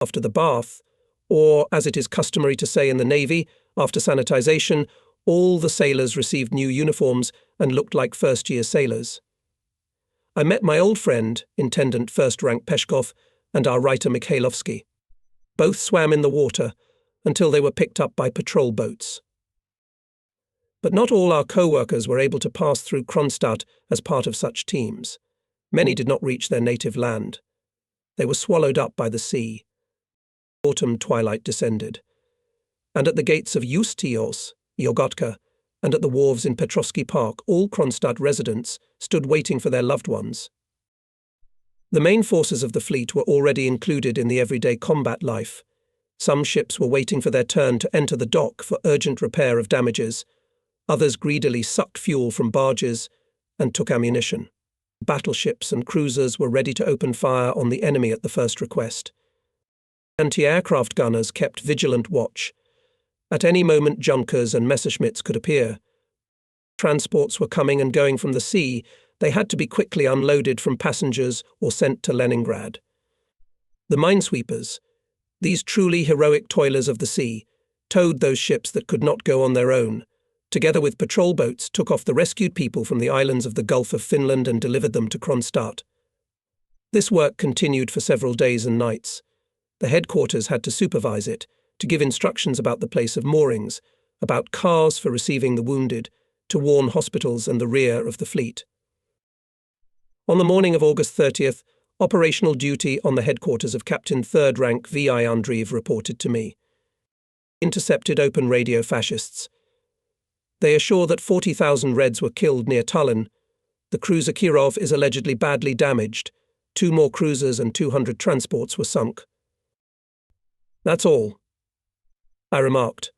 After the bath, or as it is customary to say in the Navy, after sanitization, all the sailors received new uniforms and looked like first-year sailors. I met my old friend, Intendant First Rank Peshkov, and our writer Mikhailovsky. Both swam in the water until they were picked up by patrol boats. But not all our co-workers were able to pass through Kronstadt as part of such teams. Many did not reach their native land. They were swallowed up by the sea. Autumn twilight descended, and at the gates of Ustios, Yogotka, and at the wharves in Petrovsky Park, all Kronstadt residents stood waiting for their loved ones. The main forces of the fleet were already included in the everyday combat life. Some ships were waiting for their turn to enter the dock for urgent repair of damages. Others greedily sucked fuel from barges and took ammunition. Battleships and cruisers were ready to open fire on the enemy at the first request. Anti-aircraft gunners kept vigilant watch. At any moment junkers and Messerschmitts could appear. Transports were coming and going from the sea. They had to be quickly unloaded from passengers or sent to Leningrad. The minesweepers, these truly heroic toilers of the sea, towed those ships that could not go on their own. Together with patrol boats, took off the rescued people from the islands of the Gulf of Finland and delivered them to Kronstadt. This work continued for several days and nights. The headquarters had to supervise it, to give instructions about the place of moorings, about cars for receiving the wounded, to warn hospitals and the rear of the fleet. On the morning of August 30th, operational duty on the headquarters of Captain 3rd Rank V.I. Andreev reported to me. Intercepted open radio fascists. They assure that 40,000 Reds were killed near Tallinn. The cruiser Kirov is allegedly badly damaged. 2 more cruisers and 200 transports were sunk. That's all. I remarked.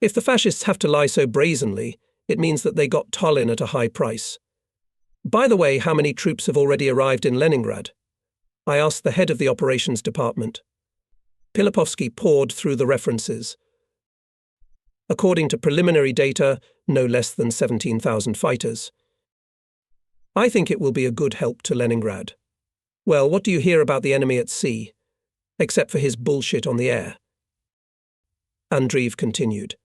If the fascists have to lie so brazenly, it means that they got Tallinn at a high price. By the way, how many troops have already arrived in Leningrad? I asked the head of the operations department. Pilipovsky poured through the references. According to preliminary data, no less than 17,000 fighters. I think it will be a good help to Leningrad. Well, what do you hear about the enemy at sea? Except for his bullshit on the air. Andreev continued.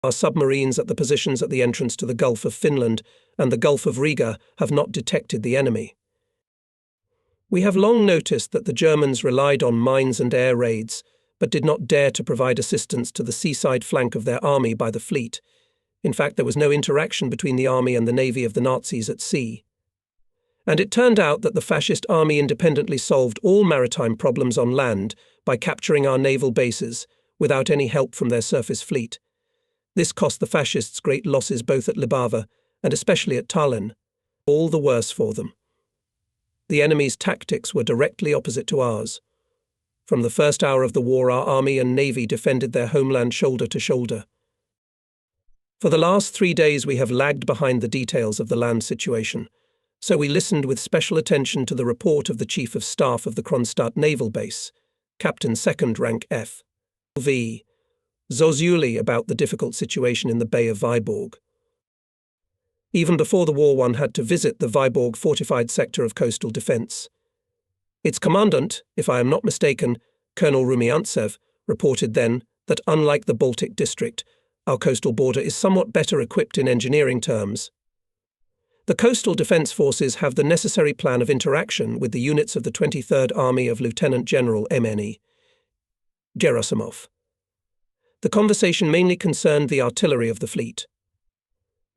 Our submarines at the positions at the entrance to the Gulf of Finland and the Gulf of Riga have not detected the enemy. We have long noticed that the Germans relied on mines and air raids, but did not dare to provide assistance to the seaside flank of their army by the fleet. In fact, there was no interaction between the army and the navy of the Nazis at sea. And it turned out that the fascist army independently solved all maritime problems on land by capturing our naval bases, without any help from their surface fleet. This cost the fascists great losses both at Libava and especially at Tallinn. All the worse for them. The enemy's tactics were directly opposite to ours. From the first hour of the war, our army and navy defended their homeland shoulder to shoulder. For the last 3 days we have lagged behind the details of the land situation, so we listened with special attention to the report of the Chief of Staff of the Kronstadt Naval Base, Captain 2nd Rank F. V. Zozuli, about the difficult situation in the Bay of Vyborg. Even before the war, one had to visit the Vyborg fortified sector of coastal defence. Its commandant, if I am not mistaken, Colonel Rumiantsev, reported then that unlike the Baltic district, our coastal border is somewhat better equipped in engineering terms. The coastal defence forces have the necessary plan of interaction with the units of the 23rd Army of Lieutenant General MNE Gerasimov. The conversation mainly concerned the artillery of the fleet.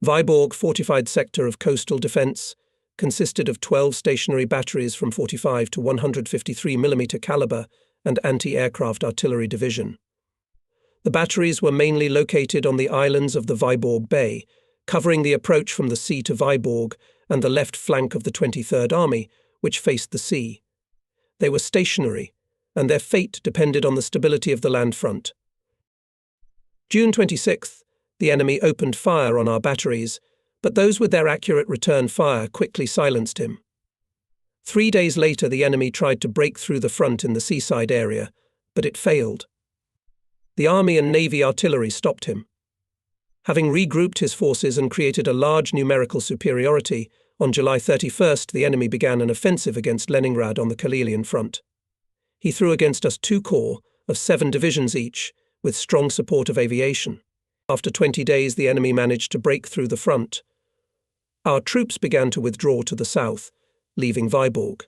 Vyborg fortified sector of coastal defence consisted of 12 stationary batteries from 45 to 153 mm caliber and anti-aircraft artillery division. The batteries were mainly located on the islands of the Vyborg Bay, covering the approach from the sea to Vyborg and the left flank of the 23rd Army, which faced the sea. They were stationary, and their fate depended on the stability of the land front. June 26th, the enemy opened fire on our batteries, but those with their accurate return fire quickly silenced him. 3 days later, the enemy tried to break through the front in the seaside area, but it failed. The Army and Navy artillery stopped him. Having regrouped his forces and created a large numerical superiority, on July 31st the enemy began an offensive against Leningrad on the Karelian front. He threw against us 2 corps of 7 divisions each, with strong support of aviation. After 20 days, the enemy managed to break through the front. Our troops began to withdraw to the south, leaving Vyborg.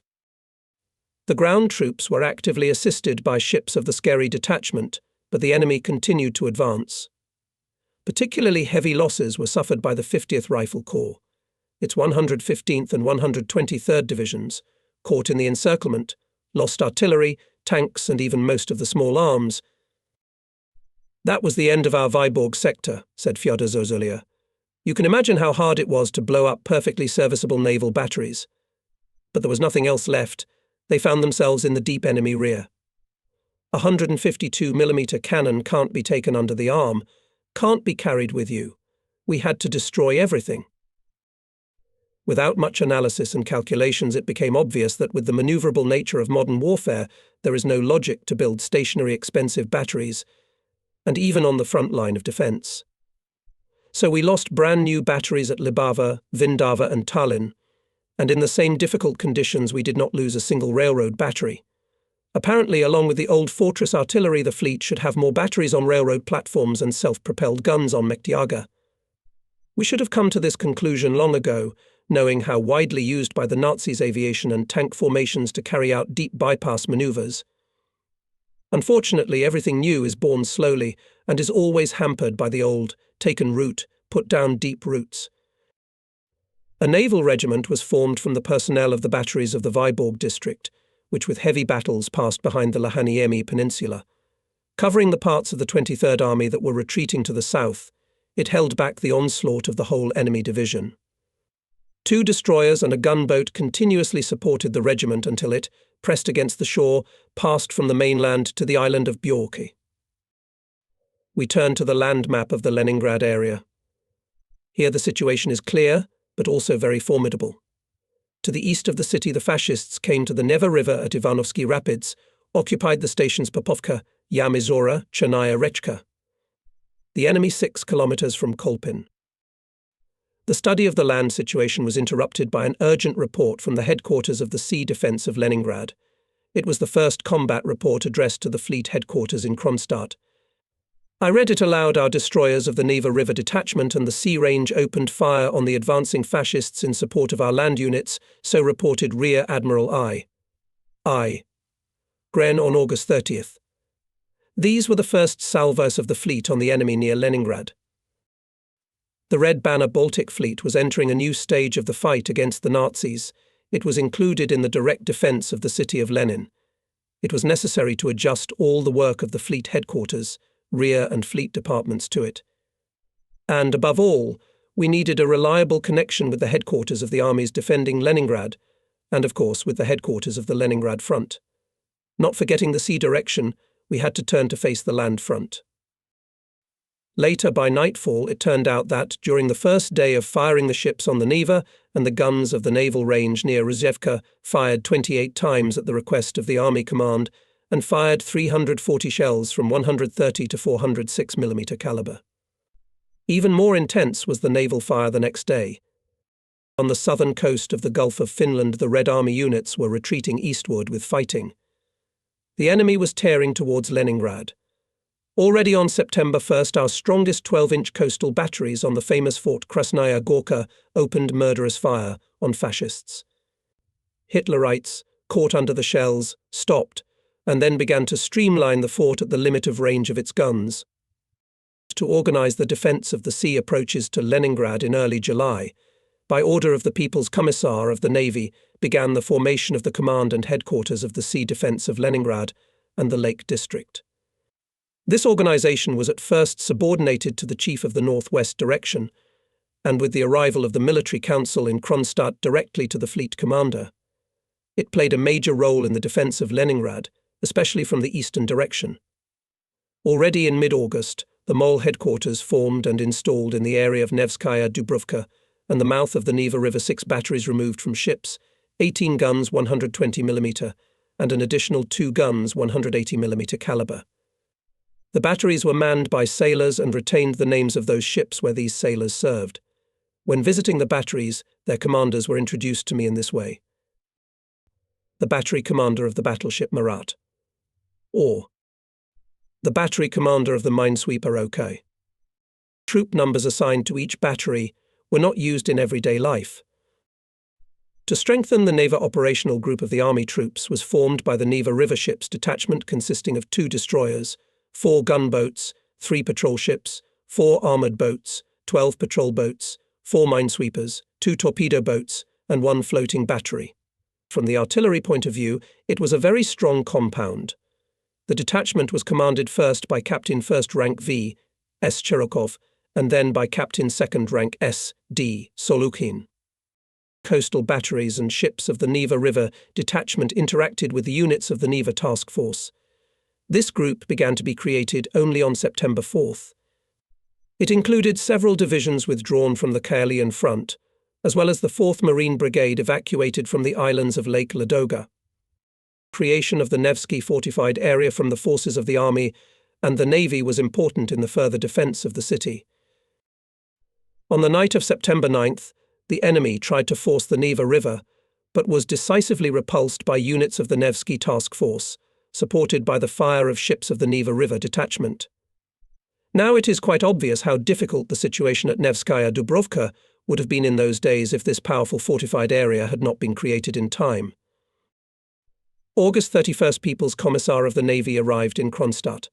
The ground troops were actively assisted by ships of the Skeri detachment, but the enemy continued to advance. Particularly heavy losses were suffered by the 50th Rifle Corps. Its 115th and 123rd Divisions, caught in the encirclement, lost artillery, tanks, and even most of the small arms. "That was the end of our Vyborg sector," said Fyodor Zozulia. "You can imagine how hard it was to blow up perfectly serviceable naval batteries. But there was nothing else left. They found themselves in the deep enemy rear. A 152 mm cannon can't be taken under the arm, can't be carried with you. We had to destroy everything." Without much analysis and calculations, it became obvious that with the maneuverable nature of modern warfare, there is no logic to build stationary expensive batteries, and even on the front line of defence. So we lost brand new batteries at Libava, Vindava and Tallinn, and in the same difficult conditions we did not lose a single railroad battery. Apparently, along with the old fortress artillery, the fleet should have more batteries on railroad platforms and self-propelled guns on Mektiaga. We should have come to this conclusion long ago, knowing how widely used by the Nazis aviation and tank formations to carry out deep bypass maneuvers. Unfortunately, everything new is born slowly and is always hampered by the old, taken route, put down deep roots. A naval regiment was formed from the personnel of the batteries of the Vyborg district, which with heavy battles passed behind the Lahaniemi Peninsula. Covering the parts of the 23rd Army that were retreating to the south, it held back the onslaught of the whole enemy division. 2 destroyers and a gunboat continuously supported the regiment until it, pressed against the shore, passed from the mainland to the island of Byorki. We turn to the land map of the Leningrad area. Here the situation is clear, but also very formidable. To the east of the city, the fascists came to the Neva River at Ivanovsky Rapids, occupied the stations Popovka, Yamizora, Chernaya Rechka. The enemy 6 kilometers from Kolpin. The study of the land situation was interrupted by an urgent report from the headquarters of the Sea Defence of Leningrad. It was the first combat report addressed to the fleet headquarters in Kronstadt. I read it aloud. Our destroyers of the Neva River Detachment and the Sea Range opened fire on the advancing fascists in support of our land units, so reported Rear Admiral I. Gren on August 30th. These were the first salvos of the fleet on the enemy near Leningrad. The Red Banner Baltic Fleet was entering a new stage of the fight against the Nazis. It was included in the direct defense of the city of Lenin. It was necessary to adjust all the work of the fleet headquarters, rear and fleet departments to it. And above all, we needed a reliable connection with the headquarters of the armies defending Leningrad, and of course with the headquarters of the Leningrad front. Not forgetting the sea direction, we had to turn to face the land front. Later, by nightfall, it turned out that, during the first day of firing the ships on the Neva and the guns of the naval range near Rzhevka fired 28 times at the request of the Army Command and fired 340 shells from 130 to 406 mm caliber. Even more intense was the naval fire the next day. On the southern coast of the Gulf of Finland, the Red Army units were retreating eastward with fighting. The enemy was tearing towards Leningrad. Already on September 1st, our strongest 12-inch coastal batteries on the famous Fort Krasnaya Gorka opened murderous fire on fascists. Hitlerites, caught under the shells, stopped, and then began to streamline the fort at the limit of range of its guns. To organize the defense of the sea approaches to Leningrad in early July, by order of the People's Commissar of the Navy, began the formation of the command and headquarters of the sea defense of Leningrad and the Lake District. This organization was at first subordinated to the Chief of the Northwest Direction, and with the arrival of the Military Council in Kronstadt directly to the fleet commander. It played a major role in the defense of Leningrad, especially from the eastern direction. Already in mid-August, the MOL headquarters formed and installed in the area of Nevskaya Dubrovka, and the mouth of the Neva River 6 batteries removed from ships, 18 guns 120 mm, and an additional 2 guns 180 mm caliber. The batteries were manned by sailors and retained the names of those ships where these sailors served. When visiting the batteries, their commanders were introduced to me in this way. The battery commander of the battleship Marat. Or the battery commander of the minesweeper OK. Troop numbers assigned to each battery were not used in everyday life. To strengthen the Neva operational group of the army troops was formed by the Neva River Ships Detachment consisting of 2 destroyers, 4 gunboats, 3 patrol ships, 4 armoured boats, 12 patrol boats, 4 minesweepers, 2 torpedo boats, and 1 floating battery. From the artillery point of view, it was a very strong compound. The detachment was commanded first by Captain 1st Rank V. S. Cherokov, and then by Captain 2nd Rank S. D. Solukhin. Coastal batteries and ships of the Neva River Detachment interacted with the units of the Neva Task Force. This group began to be created only on September 4th. It included several divisions withdrawn from the Kaelian front, as well as the 4th Marine Brigade evacuated from the islands of Lake Ladoga. Creation of the Nevsky fortified area from the forces of the army and the navy was important in the further defense of the city. On the night of September 9th, the enemy tried to force the Neva River, but was decisively repulsed by units of the Nevsky Task Force, supported by the fire of ships of the Neva River Detachment. Now it is quite obvious how difficult the situation at Nevskaya Dubrovka would have been in those days if this powerful fortified area had not been created in time. August 31st, People's Commissar of the Navy arrived in Kronstadt.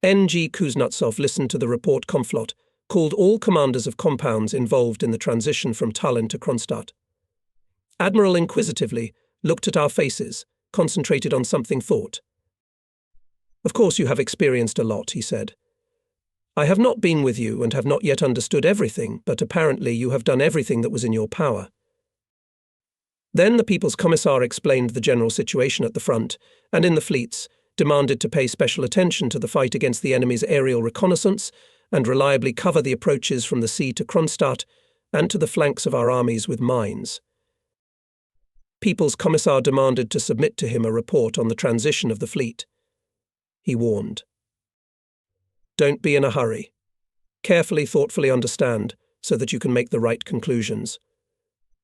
N.G. Kuznetsov listened to the report Komflot, called all commanders of compounds involved in the transition from Tallinn to Kronstadt. Admiral inquisitively looked at our faces, concentrated on something, thought. "Of course you have experienced a lot," he said. "I have not been with you and have not yet understood everything, but apparently you have done everything that was in your power." Then the People's Commissar explained the general situation at the front and in the fleets, demanded to pay special attention to the fight against the enemy's aerial reconnaissance and reliably cover the approaches from the sea to Kronstadt and to the flanks of our armies with mines. People's Commissar demanded to submit to him a report on the transition of the fleet. He warned. "Don't be in a hurry. Carefully, thoughtfully understand, so that you can make the right conclusions.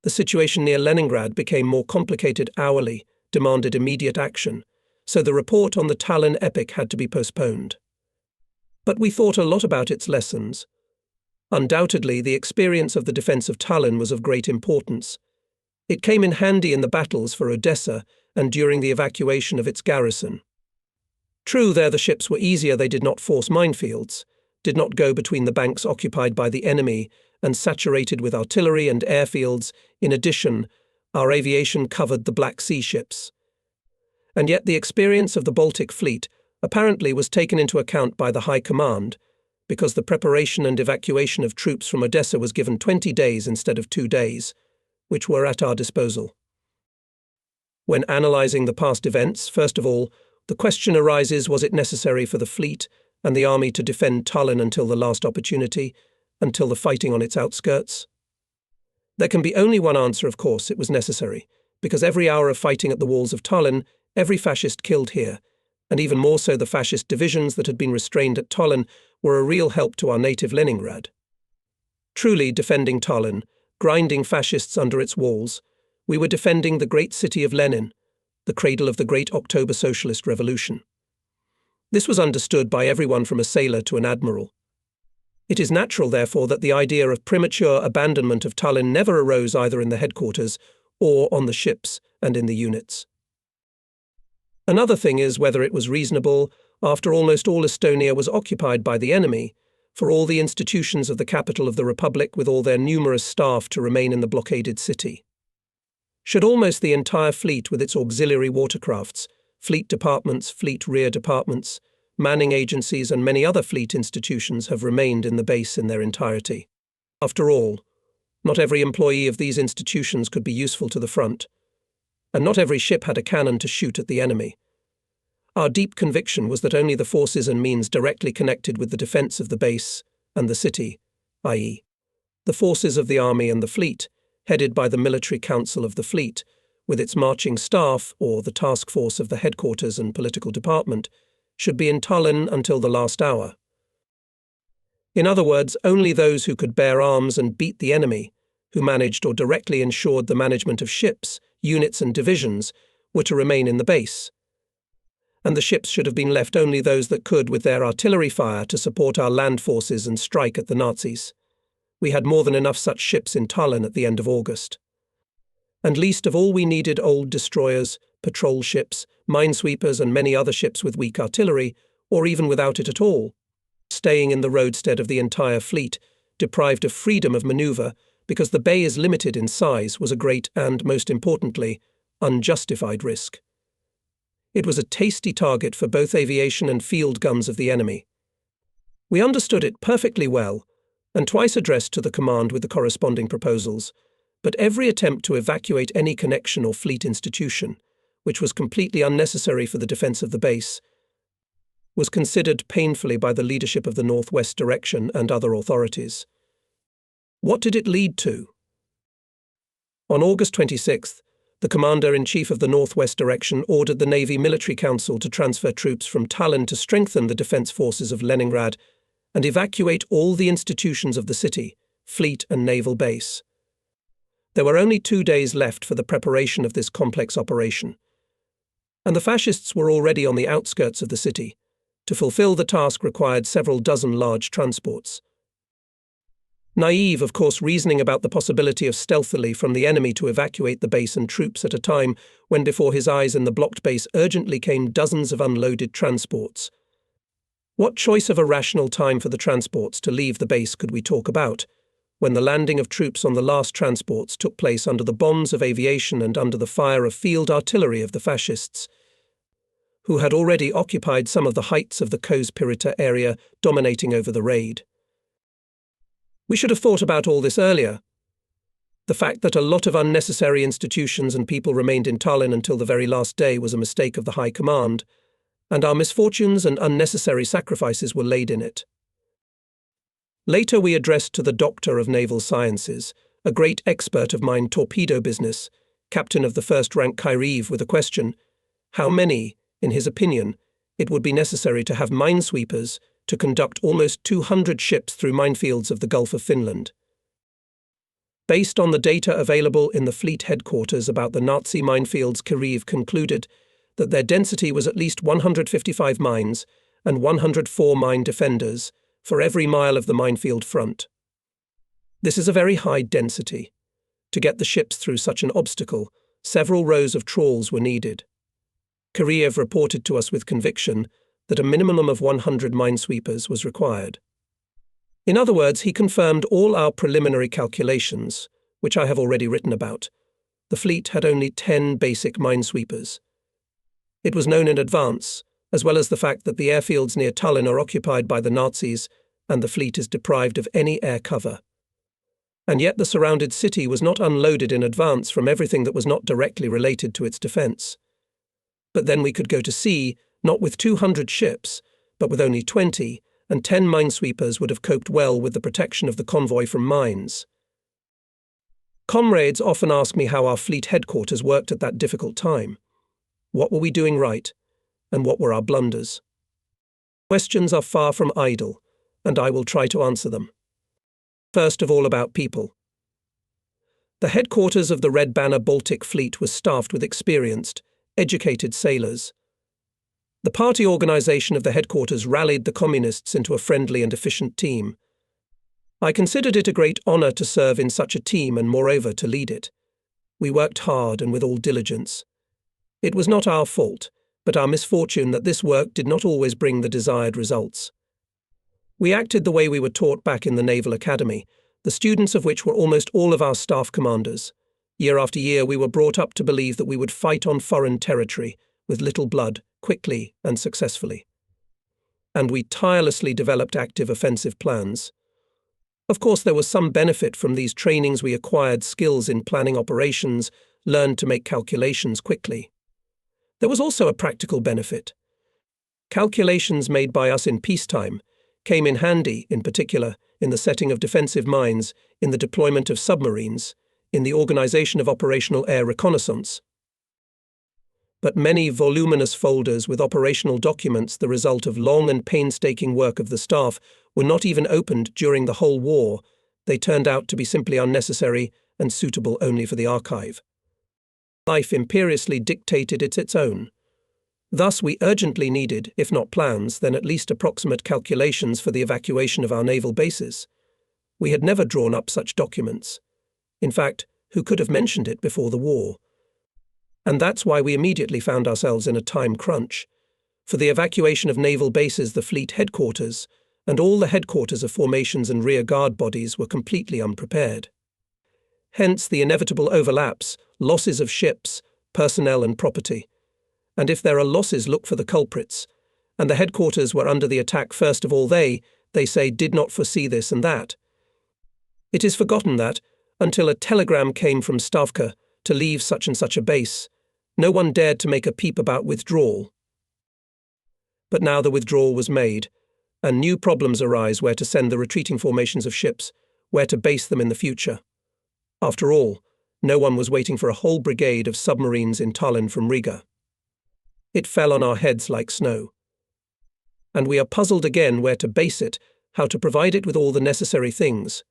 The situation near Leningrad became more complicated hourly, demanded immediate action, so the report on the Tallinn epic had to be postponed. But we thought a lot about its lessons. Undoubtedly, the experience of the defence of Tallinn was of great importance. It came in handy in the battles for Odessa and during the evacuation of its garrison. True, there the ships were easier, they did not force minefields, did not go between the banks occupied by the enemy and saturated with artillery and airfields. In addition, our aviation covered the Black Sea ships. And yet the experience of the Baltic Fleet apparently was taken into account by the High Command, because the preparation and evacuation of troops from Odessa was given 20 days instead of 2 days, which were at our disposal. When analysing the past events, first of all, the question arises, was it necessary for the fleet and the army to defend Tallinn until the last opportunity, until the fighting on its outskirts? There can be only one answer, of course. It was necessary, because every hour of fighting at the walls of Tallinn, every fascist killed here, and even more so the fascist divisions that had been restrained at Tallinn, were a real help to our native Leningrad. Truly, defending Tallinn, grinding fascists under its walls, we were defending the great city of Lenin, the cradle of the great October Socialist Revolution. This was understood by everyone from a sailor to an admiral. It is natural, therefore, that the idea of premature abandonment of Tallinn never arose either in the headquarters or on the ships and in the units. Another thing is whether it was reasonable, after almost all Estonia was occupied by the enemy, for all the institutions of the capital of the Republic with all their numerous staff to remain in the blockaded city. Should almost the entire fleet with its auxiliary watercrafts, fleet departments, fleet rear departments, manning agencies and many other fleet institutions have remained in the base in their entirety? After all, not every employee of these institutions could be useful to the front, and not every ship had a cannon to shoot at the enemy. Our deep conviction was that only the forces and means directly connected with the defence of the base and the city, i.e., the forces of the army and the fleet, headed by the Military Council of the Fleet, with its marching staff, or the task force of the headquarters and political department, should be in Tallinn until the last hour. In other words, only those who could bear arms and beat the enemy, who managed or directly ensured the management of ships, units and divisions, were to remain in the base. And the ships should have been left only those that could, with their artillery fire, to support our land forces and strike at the Nazis. We had more than enough such ships in Tallinn at the end of August. And least of all we needed old destroyers, patrol ships, minesweepers and many other ships with weak artillery, or even without it at all, staying in the roadstead of the entire fleet, deprived of freedom of manoeuvre, because the bay is limited in size, was a great and, most importantly, unjustified risk. It was a tasty target for both aviation and field guns of the enemy. We understood it perfectly well, and twice addressed to the command with the corresponding proposals, but every attempt to evacuate any connection or fleet institution, which was completely unnecessary for the defence of the base, was considered painfully by the leadership of the Northwest Direction and other authorities. What did it lead to? On August 26th, the Commander-in-Chief of the Northwest Direction ordered the Navy Military Council to transfer troops from Tallinn to strengthen the defence forces of Leningrad and evacuate all the institutions of the city, fleet and naval base. There were only 2 days left for the preparation of this complex operation, and the fascists were already on the outskirts of the city. To fulfill the task required several dozen large transports. Naive, of course, reasoning about the possibility of stealthily from the enemy to evacuate the base and troops at a time when before his eyes in the blocked base urgently came dozens of unloaded transports. What choice of a rational time for the transports to leave the base could we talk about, when the landing of troops on the last transports took place under the bombs of aviation and under the fire of field artillery of the fascists, who had already occupied some of the heights of the Koz-Pirita area, dominating over the raid? We should have thought about all this earlier. The fact that a lot of unnecessary institutions and people remained in Tallinn until the very last day was a mistake of the High Command, and our misfortunes and unnecessary sacrifices were laid in it. Later we addressed to the Doctor of Naval Sciences, a great expert of mine torpedo business, captain of the first-rank Kaireev, with a question: how many, in his opinion, it would be necessary to have minesweepers to conduct almost 200 ships through minefields of the Gulf of Finland. Based on the data available in the fleet headquarters about the Nazi minefields, Kaireev concluded that their density was at least 155 mines and 104 mine defenders for every mile of the minefield front. This is a very high density. To get the ships through such an obstacle, several rows of trawls were needed. Kyriev reported to us with conviction that a minimum of 100 minesweepers was required. In other words, he confirmed all our preliminary calculations, which I have already written about. The fleet had only 10 basic minesweepers. It was known in advance, as well as the fact that the airfields near Tallinn are occupied by the Nazis and the fleet is deprived of any air cover. And yet the surrounded city was not unloaded in advance from everything that was not directly related to its defence. But then we could go to sea, not with 200 ships, but with only 20, and 10 minesweepers would have coped well with the protection of the convoy from mines. Comrades often ask me how our fleet headquarters worked at that difficult time. What were we doing right, and what were our blunders? Questions are far from idle, and I will try to answer them. First of all, about people. The headquarters of the Red Banner Baltic Fleet was staffed with experienced, educated sailors. The party organization of the headquarters rallied the communists into a friendly and efficient team. I considered it a great honor to serve in such a team and moreover to lead it. We worked hard and with all diligence. It was not our fault, but our misfortune that this work did not always bring the desired results. We acted the way we were taught back in the Naval Academy, the students of which were almost all of our staff commanders. Year after year we were brought up to believe that we would fight on foreign territory, with little blood, quickly and successfully. And we tirelessly developed active offensive plans. Of course, there was some benefit from these trainings. We acquired skills in planning operations, learned to make calculations quickly. There was also a practical benefit. Calculations made by us in peacetime came in handy, in particular, in the setting of defensive mines, in the deployment of submarines, in the organization of operational air reconnaissance. But many voluminous folders with operational documents, the result of long and painstaking work of the staff, were not even opened during the whole war. They turned out to be simply unnecessary and suitable only for the archive. Life imperiously dictated its own. Thus we urgently needed, if not plans, then at least approximate calculations for the evacuation of our naval bases. We had never drawn up such documents. In fact, who could have mentioned it before the war? And that's why we immediately found ourselves in a time crunch. For the evacuation of naval bases, the fleet headquarters, and all the headquarters of formations and rear guard bodies were completely unprepared. Hence the inevitable overlaps, losses of ships, personnel and property. And if there are losses, look for the culprits. And the headquarters were under the attack first of all. They say, did not foresee this and that. It is forgotten that, until a telegram came from Stavka to leave such and such a base, no one dared to make a peep about withdrawal. But now the withdrawal was made, and new problems arise where to send the retreating formations of ships, where to base them in the future. After all, no one was waiting for a whole brigade of submarines in Tallinn from Riga. It fell on our heads like snow. And we are puzzled again where to base it, how to provide it with all the necessary things.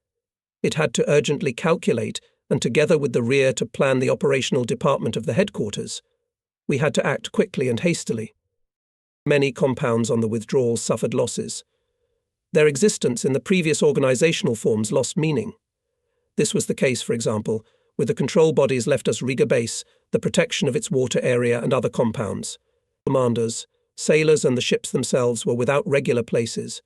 It had to urgently calculate, and together with the rear to plan the operational department of the headquarters. We had to act quickly and hastily. Many compounds on the withdrawal suffered losses. Their existence in the previous organizational forms lost meaning. This was the case, for example, with the control bodies left us Riga base, the protection of its water area and other compounds. Commanders, sailors and the ships themselves were without regular places.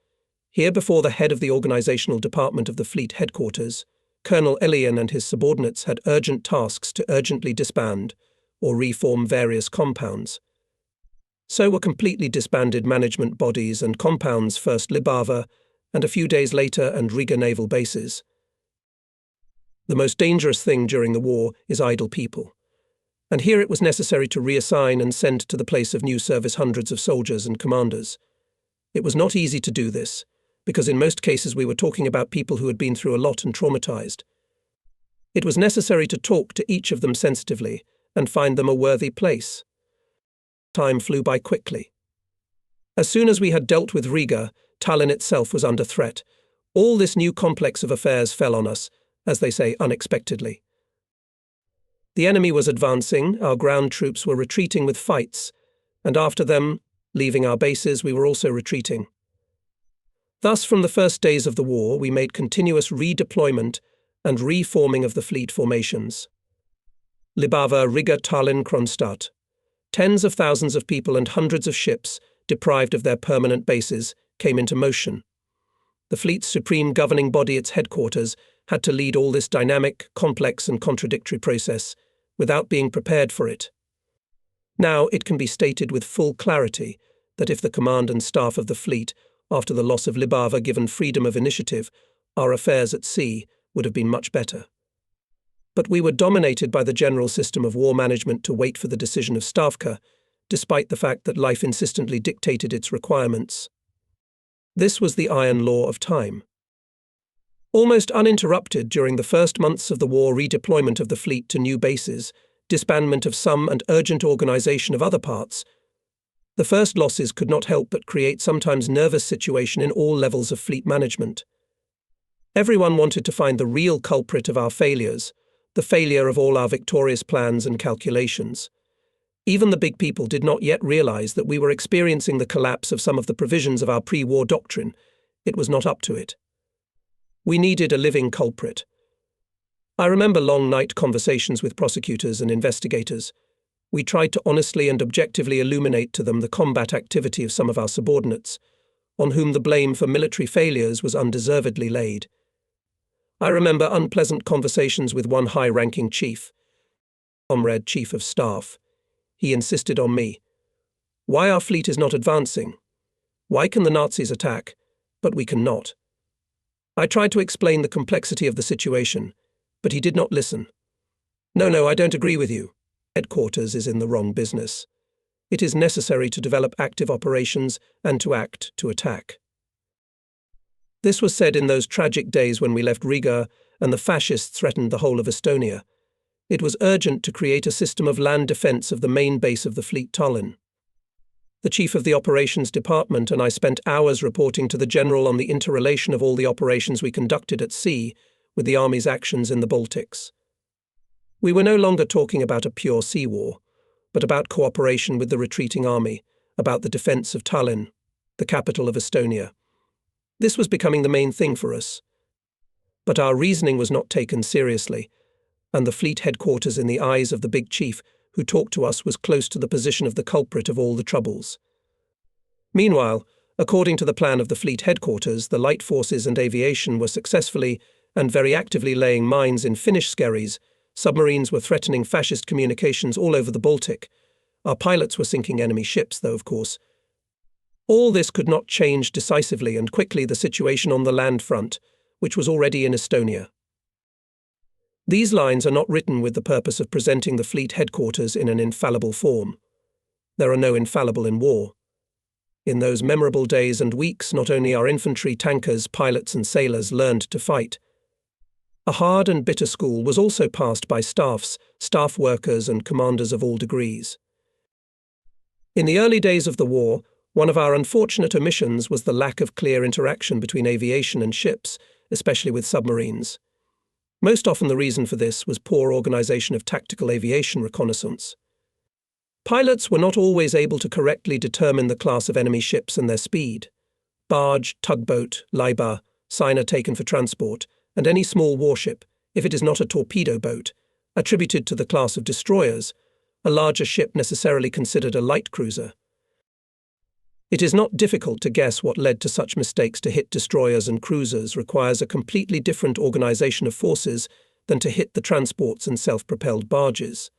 Here before the head of the organizational department of the fleet headquarters, Colonel Elian and his subordinates had urgent tasks to urgently disband or reform various compounds. So were completely disbanded management bodies and compounds, first Libava and a few days later and Riga naval bases. The most dangerous thing during the war is idle people. And here it was necessary to reassign and send to the place of new service hundreds of soldiers and commanders. It was not easy to do this, because in most cases we were talking about people who had been through a lot and traumatized. It was necessary to talk to each of them sensitively and find them a worthy place. Time flew by quickly. As soon as we had dealt with Riga, Tallinn itself was under threat. All this new complex of affairs fell on us, as they say, unexpectedly. The enemy was advancing, our ground troops were retreating with fights, and after them, Leaving our bases, we were also retreating. Thus, from the first days of the war, we made continuous redeployment and reforming of the fleet formations. Libava, Riga, Tallinn, Kronstadt. Tens of thousands of people and hundreds of ships, deprived of their permanent bases, came into motion. The fleet's supreme governing body, its headquarters, had to lead all this dynamic, complex and contradictory process, without being prepared for it. Now it can be stated with full clarity that if the command and staff of the fleet, after the loss of Libava, given freedom of initiative, our affairs at sea would have been much better. But we were dominated by the general system of war management to wait for the decision of Stavka, despite the fact that life insistently dictated its requirements. This was the iron law of time. Almost uninterrupted during the first months of the war, redeployment of the fleet to new bases, disbandment of some and urgent organization of other parts, the first losses could not help but create sometimes nervous situation in all levels of fleet management. Everyone wanted to find the real culprit of our failures, the failure of all our victorious plans and calculations. Even the big people did not yet realize that we were experiencing the collapse of some of the provisions of our pre-war doctrine. It was not up to it. We needed a living culprit. I remember long night conversations with prosecutors and investigators. We tried to honestly and objectively illuminate to them the combat activity of some of our subordinates, on whom the blame for military failures was undeservedly laid. I remember unpleasant conversations with one high-ranking chief, Comrade Chief of Staff. He insisted on me. Why our fleet is not advancing? Why can the Nazis attack, but we cannot? I tried to explain the complexity of the situation, but he did not listen. No, I don't agree with you. Headquarters is in the wrong business. It is necessary to develop active operations and to act to attack. This was said in those tragic days when we left Riga and the fascists threatened the whole of Estonia. It was urgent to create a system of land defense of the main base of the fleet, Tallinn. The chief of the operations department and I spent hours reporting to the general on the interrelation of all the operations we conducted at sea with the army's actions in the Baltics. We were no longer talking about a pure sea war, but about cooperation with the retreating army, about the defense of Tallinn, the capital of Estonia. This was becoming the main thing for us. But our reasoning was not taken seriously, and the fleet headquarters in the eyes of the big chief who talked to us was close to the position of the culprit of all the troubles. Meanwhile, according to the plan of the fleet headquarters, the light forces and aviation were successfully and very actively laying mines in Finnish skerries, submarines were threatening fascist communications all over the Baltic, our pilots were sinking enemy ships, though, of course. All this could not change decisively and quickly the situation on the land front, which was already in Estonia. These lines are not written with the purpose of presenting the fleet headquarters in an infallible form. There are no infallible in war. In those memorable days and weeks, not only our infantry, tankers, pilots and sailors learned to fight. A hard and bitter school was also passed by staffs, staff workers and commanders of all degrees. In the early days of the war, one of our unfortunate omissions was the lack of clear interaction between aviation and ships, especially with submarines. Most often the reason for this was poor organization of tactical aviation reconnaissance. Pilots were not always able to correctly determine the class of enemy ships and their speed. Barge, tugboat, laiba, sign are taken for transport, and any small warship, if it is not a torpedo boat, attributed to the class of destroyers, a larger ship necessarily considered a light cruiser. It is not difficult to guess what led to such mistakes. To hit destroyers and cruisers requires a completely different organization of forces than to hit the transports and self-propelled barges.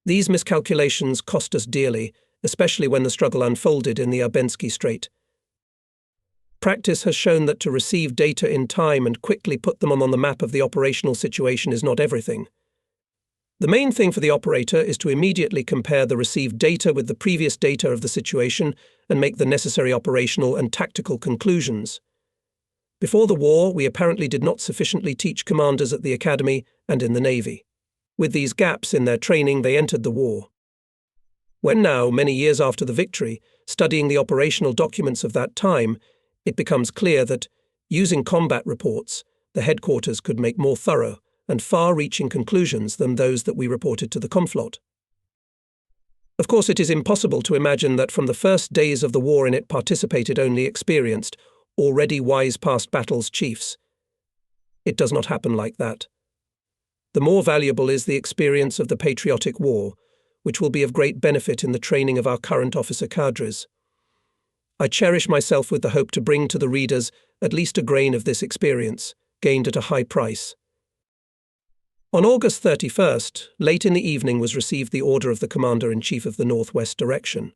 These miscalculations cost us dearly, especially when the struggle unfolded in the Abensky Strait. Practice has shown that to receive data in time and quickly put them on the map of the operational situation is not everything. The main thing for the operator is to immediately compare the received data with the previous data of the situation and make the necessary operational and tactical conclusions. Before the war, we apparently did not sufficiently teach commanders at the academy and in the Navy. With these gaps in their training, they entered the war. When now, many years after the victory, studying the operational documents of that time, it becomes clear that, using combat reports, the headquarters could make more thorough and far-reaching conclusions than those that we reported to the Conflot. Of course, it is impossible to imagine that from the first days of the war in it participated only experienced, already wise past battles chiefs. It does not happen like that. The more valuable is the experience of the patriotic war, which will be of great benefit in the training of our current officer cadres. I cherish myself with the hope to bring to the readers at least a grain of this experience, gained at a high price. On August 31st, late in the evening was received the order of the Commander-in-Chief of the Northwest Direction.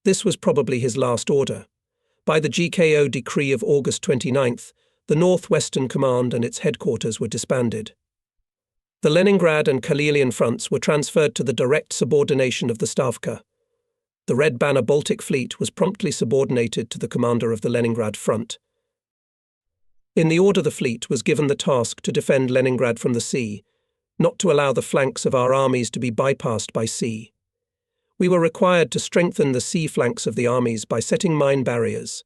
This was probably his last order. By the GKO decree of August 29th, the Northwestern Command and its headquarters were disbanded. The Leningrad and Karelian fronts were transferred to the direct subordination of the Stavka. The Red Banner Baltic Fleet was promptly subordinated to the commander of the Leningrad front. In the order, the fleet was given the task to defend Leningrad from the sea, not to allow the flanks of our armies to be bypassed by sea. We were required to strengthen the sea flanks of the armies by setting mine barriers,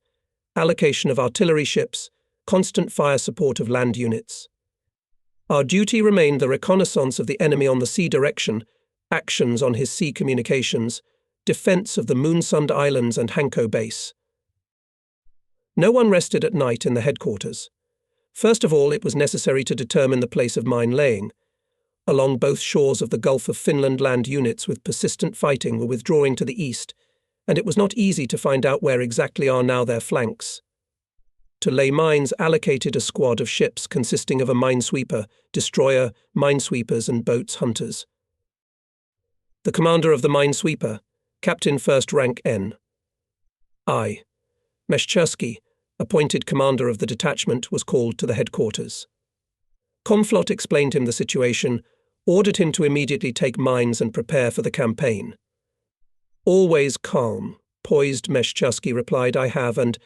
allocation of artillery ships, constant fire support of land units. Our duty remained the reconnaissance of the enemy on the sea direction, actions on his sea communications, defence of the Moonsund Islands and Hanko base. No one rested at night in the headquarters. First of all, it was necessary to determine the place of mine laying. Along both shores of the Gulf of Finland, land units with persistent fighting were withdrawing to the east, and it was not easy to find out where exactly are now their flanks. To lay mines allocated a squad of ships consisting of a minesweeper, destroyer, minesweepers and boats hunters. The commander of the minesweeper, Captain First Rank N. I. Meshchersky, appointed commander of the detachment, was called to the headquarters. Komflot explained him the situation, ordered him to immediately take mines and prepare for the campaign. Always calm, poised, Meshchersky replied, I have, and,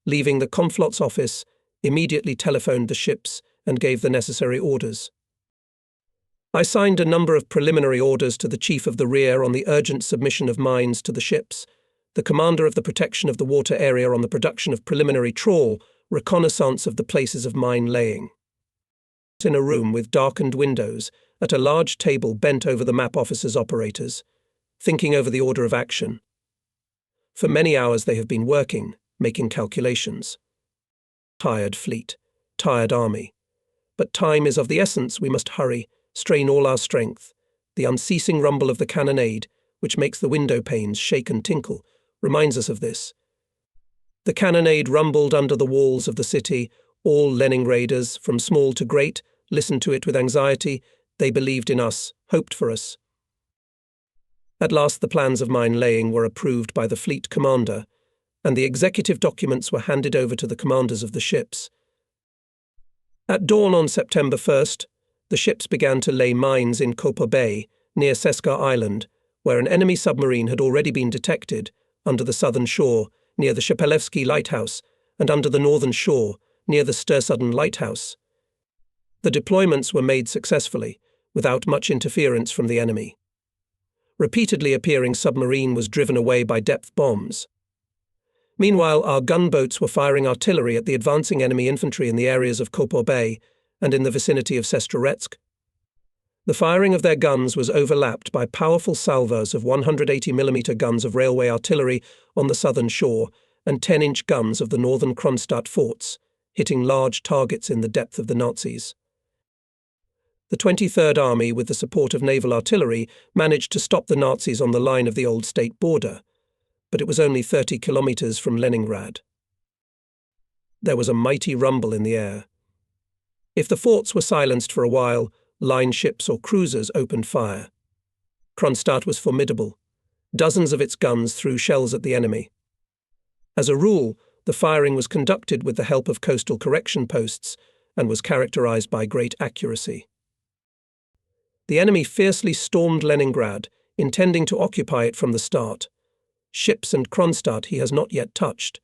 leaving the Komflot's office, immediately telephoned the ships and gave the necessary orders. I signed a number of preliminary orders to the chief of the rear on the urgent submission of mines to the ships, the commander of the protection of the water area on the production of preliminary trawl, reconnaissance of the places of mine laying. In a room with darkened windows, at a large table bent over the map officer's operators, thinking over the order of action. For many hours they have been working, making calculations. Tired fleet, tired army. But time is of the essence, we must hurry, strain all our strength. The unceasing rumble of the cannonade, which makes the window panes shake and tinkle, reminds us of this. The cannonade rumbled under the walls of the city. All Leningraders, from small to great, listened to it with anxiety. They believed in us, hoped for us. At last the plans of mine laying were approved by the fleet commander, and the executive documents were handed over to the commanders of the ships. At dawn on September 1st, the ships began to lay mines in Koper Bay, near Seskar Island, where an enemy submarine had already been detected, under the southern shore, near the Shepelevsky Lighthouse, and under the northern shore, near the Stursudden Lighthouse. The deployments were made successfully, without much interference from the enemy. Repeatedly appearing submarine was driven away by depth bombs. Meanwhile, our gunboats were firing artillery at the advancing enemy infantry in the areas of Koper Bay and in the vicinity of Sestroretsk. The firing of their guns was overlapped by powerful salvos of 180mm guns of railway artillery on the southern shore and 10-inch guns of the northern Kronstadt forts, hitting large targets in the depth of the Nazis. The 23rd Army, with the support of naval artillery, managed to stop the Nazis on the line of the old state border, but it was only 30 kilometers from Leningrad. There was a mighty rumble in the air. If the forts were silenced for a while, line ships or cruisers opened fire. Kronstadt was formidable. Dozens of its guns threw shells at the enemy. As a rule, the firing was conducted with the help of coastal correction posts and was characterized by great accuracy. The enemy fiercely stormed Leningrad, intending to occupy it from the start. Ships and Kronstadt he has not yet touched.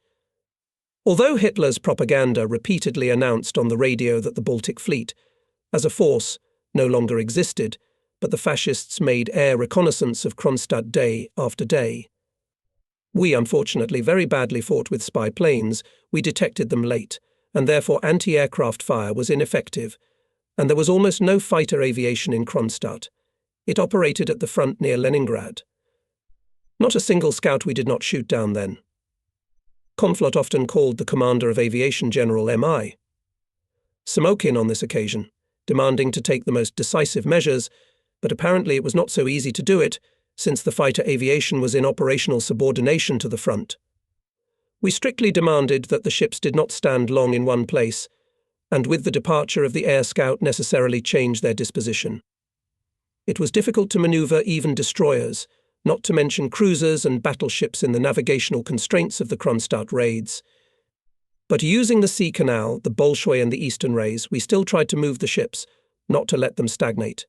Although Hitler's propaganda repeatedly announced on the radio that the Baltic Fleet, as a force, no longer existed, but the fascists made air reconnaissance of Kronstadt day after day. We, unfortunately, very badly fought with spy planes. We detected them late, and therefore anti-aircraft fire was ineffective, and there was almost no fighter aviation in Kronstadt. It operated at the front near Leningrad. Not a single scout we did not shoot down then. Conflot often called the Commander of Aviation General MI. Samokin on this occasion, demanding to take the most decisive measures, but apparently it was not so easy to do it, since the fighter aviation was in operational subordination to the front. We strictly demanded that the ships did not stand long in one place, and with the departure of the air scout necessarily change their disposition. It was difficult to maneuver even destroyers, not to mention cruisers and battleships in the navigational constraints of the Kronstadt raids. But using the sea canal, the Bolshoi and the Eastern Rays, we still tried to move the ships, not to let them stagnate.